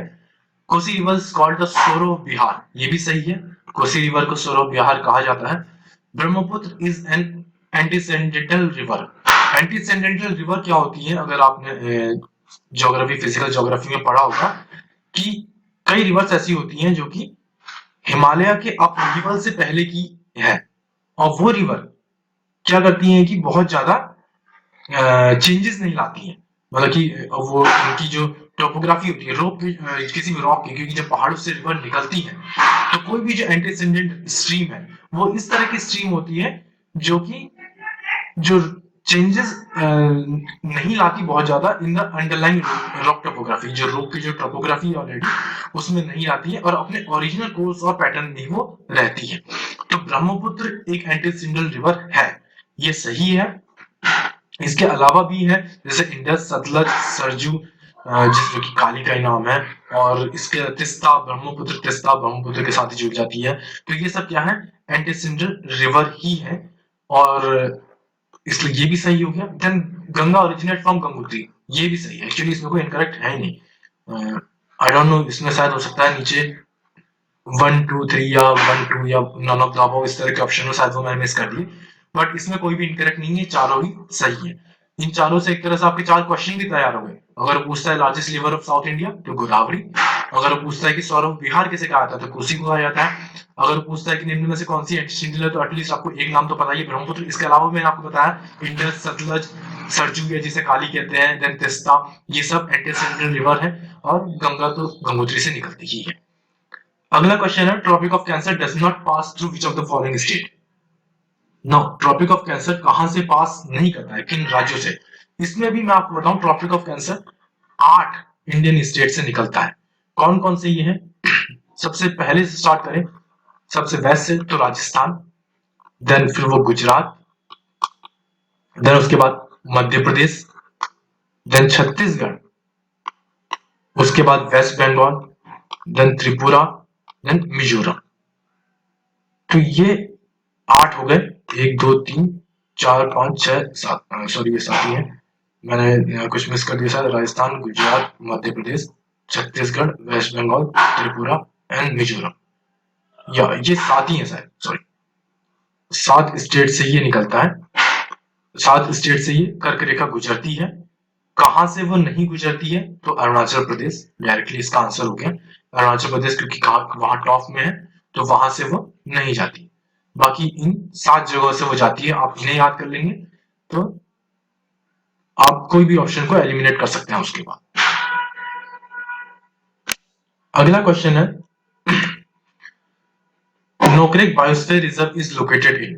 Kosi river is called the सोरो ऑफ बिहार, ये भी सही है, कोसी रिवर को सोरो ऑफ बिहार कहा जाता है। Brahmaputra is an antecedent river, antecedent river क्या होती है? अगर आपने ज्योग्राफी, फिजिकल ज्योग्राफी में पढ़ा होगा कि कई रिवर्स ऐसी होती हैं जो कि हिमालय के अपलिवल से पहले की है, और वो रिवर क्या करती हैं कि बहुत ज्यादा चेंजेस नहीं लाती हैं, मतलब कि वो उनकी जो टोपोग्राफी होती है रॉक किसी भी रॉक की, क्योंकि जब पहाड़ों से रिवर निकलती है तो कोई भी जो एंटीसेंडेंट स्ट्रीम है वो इस तरह की स्ट्रीम होती है जो कि जो चेंजेस नहीं लाती बहुत ज्यादा in the underlying rock topography, जो रॉक की जो टोपोग्राफी ऑलरेडी उसमें नहीं आती है और अपने ओरिजिनल कोर्स और पैटर्न में वो रहती है। तो ब्रह्मपुत्र एक एंटीसिंडल रिवर है, ये सही है। इसके अलावा भी है जैसे इंडस, सतलज, सरजू, जो कि काली का ही नाम है, और इसके तिस्ता, ब्रह्मपुत्र के साथ ही जुड़ जाती है। तो ये सब क्या है? एंटीसिंडल रिवर ही है, और इसलिए ये भी सही हो गया। Then Ganga originate from Gangotri, ये भी सही है। एक्चुअली इसमें कोई इनकरेक्ट है ही नहीं। आई डोंट नो, इसमें शायद हो सकता है नीचे 1 2 3 या 1 2 या नन ऑफ द अबव इस तरह के ऑप्शन में शायद वो मैंने मिस कर दिए, बट इसमें कोई भी इनकरेक्ट नहीं है, चारों ही सही है। इन चारों से एक तरह से आपके 4 क्वेश्चन भी तैयार हो गए। अगर पूछता है largest river of south India तो गोदावरी, अगर पूछता है कि सौरव बिहार कैसे कहा जाता है तो कोसी को कहा जाता है, अगर पूछता है कि निम्न में से कौन सी एंटीसिंडल है तो एटलीस्ट आपको एक नाम तो पता ही है, ब्रह्मपुत्र। इसके अलावा मैंने आपको बताया इंडस, सतलज, सरजू या जिसे काली कहते हैं, देन तिस्ता, ये सब एंटीसिंडल रिवर है, और गंगा तो गंगोत्री से निकलती ही है। अगला क्वेश्चन है, tropic of cancer does not pass through which of the following state? No, tropic of cancer कहां से पास नहीं करता है, किन राज्यों से? इसमें भी मैं आपको बताऊं, tropic of cancer 8 Indian state से निकलता है। कौन कौन से ये हैं? सबसे पहले से स्टार्ट करें, सबसे वेस्ट से तो राजस्थान, देन फिर वो गुजरात, देन उसके बाद मध्य प्रदेश, देन छत्तीसगढ़, उसके बाद वेस्ट बंगाल, देन त्रिपुरा, देन मिजोरम। तो ये 8 हो गए, 1 2 3 4 5 6 7, सॉरी ये 7 ही है, मैंने कुछ मिस कर दिया शायद। राजस्थान, गुजरात, मध्य प्रदेश, छत्तीसगढ़, वेस्ट बंगाल, त्रिपुरा एंड मिजोरम, या ये 7 ही है शायद, सॉरी 7 स्टेट से ये निकलता है, 7 स्टेट से ये कर्क रेखा गुजरती है। कहां से वो नहीं गुजरती है? तो अरुणाचल प्रदेश, डायरेक्टली इसका आंसर हो गया अरुणाचल प्रदेश, क्योंकि वहां टॉप में है तो वहां से वो नहीं जाती। बाकी इन 7 जगहों से वो जाती है, आप इन्हें याद कर लेंगे तो आप कोई भी ऑप्शन को एलिमिनेट कर सकते हैं उसके बाद। अगला क्वेश्चन है, Nokrek biosphere reserve is located in?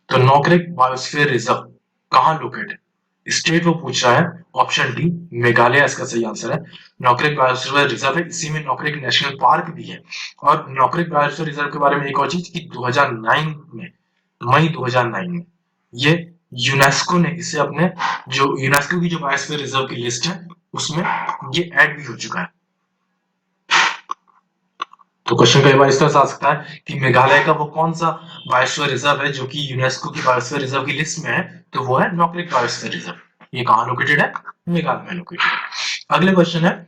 तो नोकरेक बायोस्फीयर रिजर्व कहां लोकेटेड? स्टेट वो पूछ रहा है, ऑप्शन डी मेघालय इसका सही आंसर है। नोकरेक बायोस्फीयर रिजर्व है, इसी में नोकरेक नेशनल पार्क भी है। और नोकरेक बायोस्फीयर रिजर्व के बारे में एक और चीज कि 2009 में, मई 2009 में ये यूनेस्को ने इसे अपने जो यूनेस्को की जो बायोस्फीयर रिजर्व की लिस्ट है उसमें ये ऐड भी हो चुका है। तो क्वेश्चन कई बार इस तरह से आ सकता है कि मेघालय का वो कौन सा बायोस्फीयर रिजर्व है जो कि यूनेस्को की बायोस्फीयर रिजर्व की लिस्ट में है? तो वो है नोकरेक बायोस्फीयर रिजर्व। ये कहां लोकेटेड है? मेघालय में लोकेटेड है। अगले क्वेश्चन है,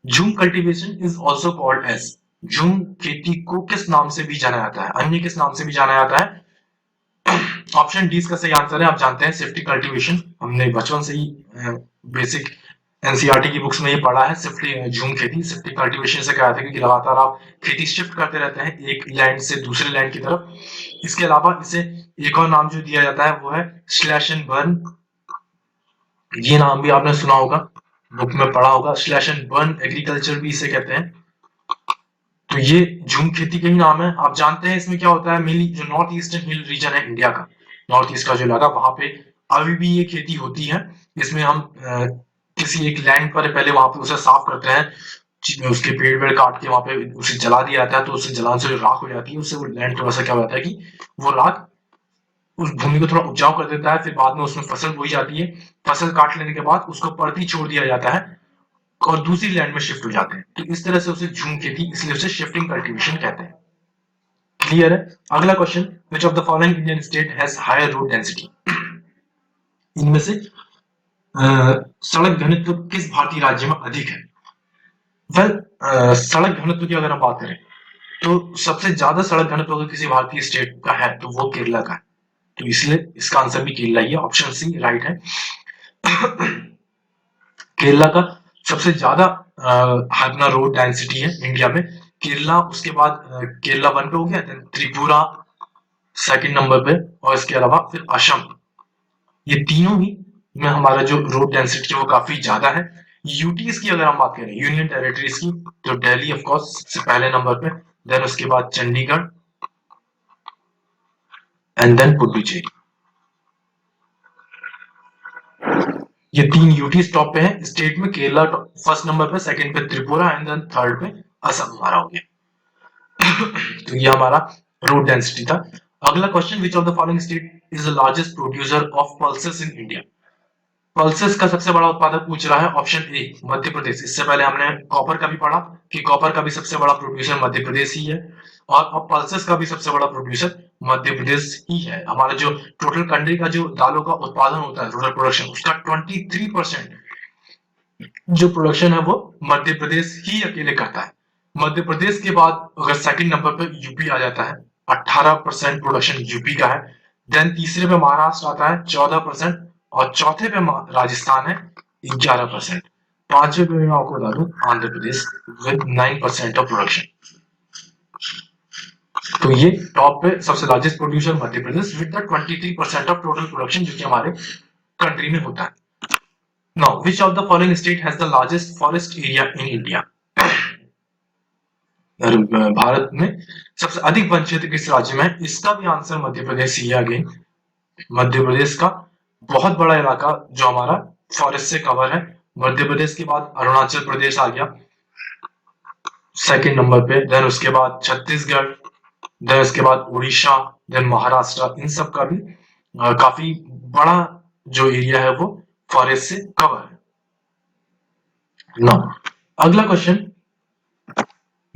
jhum cultivation is also called as? Jhum खेती को किस नाम से भी जाना जाता है, अन्य किस नाम से भी जाना जाता है? ऑप्शन डी इसका सही आंसर है। आप जानते हैं सेफ्टी कल्टीवेशन, हमने बचपन से ही बेसिक एनसीईआरटी की बुक्स में ये पढ़ा है। शिफ्टिंग झूम खेती, शिफ्टिंग कल्टीवेशन से क्या होता है कि लगातार आप खेती शिफ्ट करते रहते हैं एक लैंड से दूसरे लैंड की तरफ। इसके अलावा इसे एक और नाम जो दिया जाता है वो है स्लैश एंड बर्न। ये नाम भी आपने सुना होगा, बुक में पढ़ा होगा। स्लैश एंड बर्न एग्रीकल्चर भी इसे कहते हैं। तो ये झूम खेती के ही नाम है। आप जानते हैं इसमें क्या होता है, मेनली जो नॉर्थ ईस्टर्न हिल रीजन है इंडिया का, नॉर्थ ईस्ट का जो इलाका, वहां पे अभी भी ये खेती होती है। इसमें हम किसी एक लैंड पर पहले वहां पे उसे साफ करते हैं, उसके पेड़ वेड़ काट के वहां पे उसे जला दिया जाता है, तो उससे जलाने से जो राख हो जाती है उससे वो लैंड थोड़ा सा क्या होता है कि वो राख उस भूमि को थोड़ा उपजाऊ कर देता है। फिर बाद में उसमें फसल बोई जाती है। फसल काट लेने के बाद उसको परती छोड़ दिया जाता है और दूसरी लैंड में शिफ्ट हो जाते हैं। तो इस तरह से उसे झूम खेती, इसलिए उसे शिफ्टिंग कल्टीवेशन कहते हैं। क्लियर है? अगला question, which of the following Indian state has higher road density? इनमें से सड़क घनत्व किस भारतीय राज्य में अधिक है? वेल, सड़क घनत्व की अगर हम बात करें तो सबसे ज्यादा सड़क घनत्व अगर किसी भारतीय स्टेट का है तो वो केरला का है। तो इसलिए इसका आंसर भी केरला ही है, ऑप्शन सी राइट है। केरला का सबसे ज्यादा अपना रोड डेंसिटी है इंडिया में। केरला, उसके बाद केरला 1 पे हो गया, देन त्रिपुरा सेकंड नंबर पे, और इसके अलावा फिर असम। ये तीनों ही में हमारा जो रोड डेंसिटी है वो काफी ज्यादा है। यूटीज की अगर हम बात करें, यूनियन टेरिटरीज की, तो दिल्ली ऑफ कोर्स सबसे पहले नंबर पे, देन उसके बाद चंडीगढ़ एंड देन पुडुचेरी। ये 3 यूटीज टॉप पे है स्टेट में। केरला फर्स्ट नंबर पे, सेकंड पे त्रिपुरा एंड देन थर्ड पे असम हमारा हो गया। तो ये हमारा रोड डेंसिटी था। अगला question, which of the following state is the largest producer of pulses in India? Pulses का सबसे बड़ा उत्पादक पूछ रहा है, ऑप्शन ए मध्य प्रदेश। इससे पहले हमने कॉपर का भी पढ़ा कि कॉपर का भी सबसे बड़ा प्रोड्यूसर मध्य प्रदेश ही है, और अब पल्सेस का भी सबसे बड़ा प्रोड्यूसर मध्य प्रदेश ही है। हमारा जो टोटल कंट्री का जो दालों का उत्पादन होता है, टोटल प्रोडक्शन, उसका 23% जो प्रोडक्शन है वो मध्य प्रदेश ही अकेले करता है। मध्य प्रदेश के बाद अगर सेकंड नंबर पे यूपी आ जाता है, 18% प्रोडक्शन यूपी का है। देन तीसरे पे महाराष्ट्र आता है 14%, और चौथे पे राजस्थान है 11%। पांचवे पे मैं आपको बता दूं Andhra Pradesh with 9% of production. तो ये टॉप पे सबसे largest producer Madhya Pradesh with the 23% of total production, जो कि हमारे कंट्री में होता है। Now, which of the following state has the largest forest area in India? Bharat में सबसे अधिक वन क्षेत्र किस राज्य में है? इसका भी आंसर मध्य प्रदेश ही है। अगेन मध्य प्रदेश का बहुत बड़ा इलाका जो हमारा फॉरेस्ट से कवर है। मध्य प्रदेश के बाद अरुणाचल प्रदेश आ गया सेकंड नंबर पे, देन उसके बाद छत्तीसगढ़, देन उसके बाद उड़ीसा, देन महाराष्ट्र। इन सब का भी काफी बड़ा जो एरिया है वो फॉरेस्ट से कवर है। नाउ अगला question,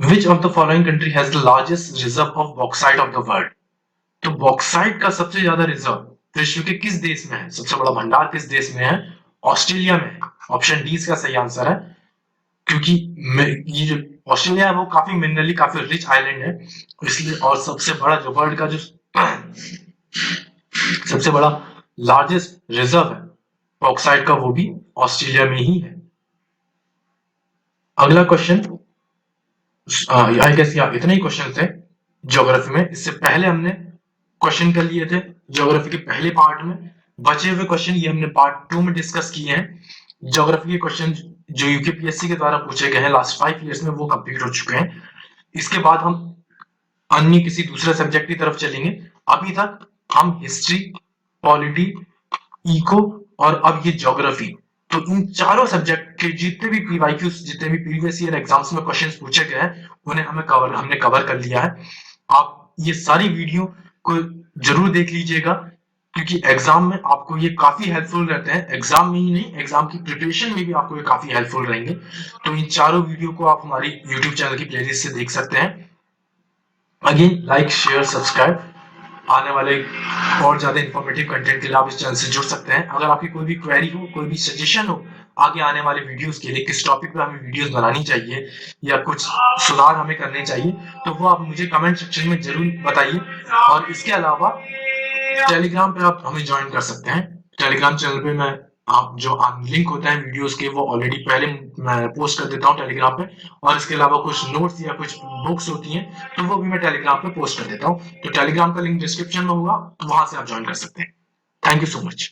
which of the following country has the largest reserve of bauxite of the world? तो बॉक्साइट का सबसे ज्यादा रिजर्व विश्व के किस देश में है? सबसे बड़ा भंडार किस देश में है? ऑस्ट्रेलिया में है। ऑप्शन डी इसका सही आंसर है, क्योंकि ये जो ऑस्ट्रेलिया है वो काफी मिनरली काफी रिच आइलैंड है, इसलिए। और सबसे बड़ा जो वर्ल्ड का जो सबसे बड़ा लार्जेस्ट रिजर्व है बॉक्साइट का, वो भी ऑस्ट्रेलिया में ही है। अगला क्वेश्चन, आई गेस इतने ही क्वेश्चन थे ज्योग्राफी में। इससे पहले हमने क्वेश्चन कर लिए थे ज्योग्राफी के पहले पार्ट में। बचे हुए क्वेश्चन ये हमने पार्ट 2 में डिस्कस किए हैं। ज्योग्राफी के क्वेश्चन जो यूकेपीएससी के द्वारा पूछे गए हैं लास्ट 5 इयर्स में, वो कंप्लीट हो चुके हैं। इसके बाद हम अन्य किसी दूसरे सब्जेक्ट की तरफ चलेंगे। अभी तक हम हिस्ट्री, पॉलिटी, इको और अब ये ज्योग्राफी, तो इन चारों सब्जेक्ट के जितने भी पीवाईक्यूज, जितने भी प्रीवियस ईयर एग्जाम्स में क्वेश्चंस पूछे गए हैं, उन्हें हमने कवर कर लिया है। आप ये सारी वीडियो को जरूर देख लीजिएगा, क्योंकि एग्जाम में आपको ये काफी हेल्पफुल रहते हैं। एग्जाम में ही नहीं, एग्जाम की प्रिपरेशन में भी आपको ये काफी हेल्पफुल रहेंगे। तो इन चारों वीडियो को आप हमारी यूट्यूब चैनल की प्लेलिस्ट से देख सकते हैं। Again like, share, subscribe. आने वाले और ज्यादा इंफॉर्मेटिव कंटेंट के लिए आप इस चैनल से जुड़ सकते हैं। अगर आपकी कोई भी क्वेरी हो, कोई भी सजेशन हो आगे आने वाले वीडियोस के लिए, किस टॉपिक पे हमें वीडियोस बनानी चाहिए या कुछ सुधार हमें करने चाहिए, तो वो आप मुझे कमेंट सेक्शन में जरूर बताइए। और इसके अलावा टेलीग्राम पे आप हमें ज्वाइन कर सकते हैं। टेलीग्राम चैनल पे मैं आप जो लिंक होता है वीडियोस के वो ऑलरेडी पहले मैं पोस्ट कर देता हूँ टेलीग्राम पे, और इसके अलावा कुछ नोट्स या कुछ बुक्स होती हैं तो वो भी मैं टेलीग्राम पे पोस्ट कर देता हूँ। तो टेलीग्राम का लिंक डिस्क्रिप्शन में होगा, वहां से आप ज्वाइन कर सकते हैं। Thank you so much.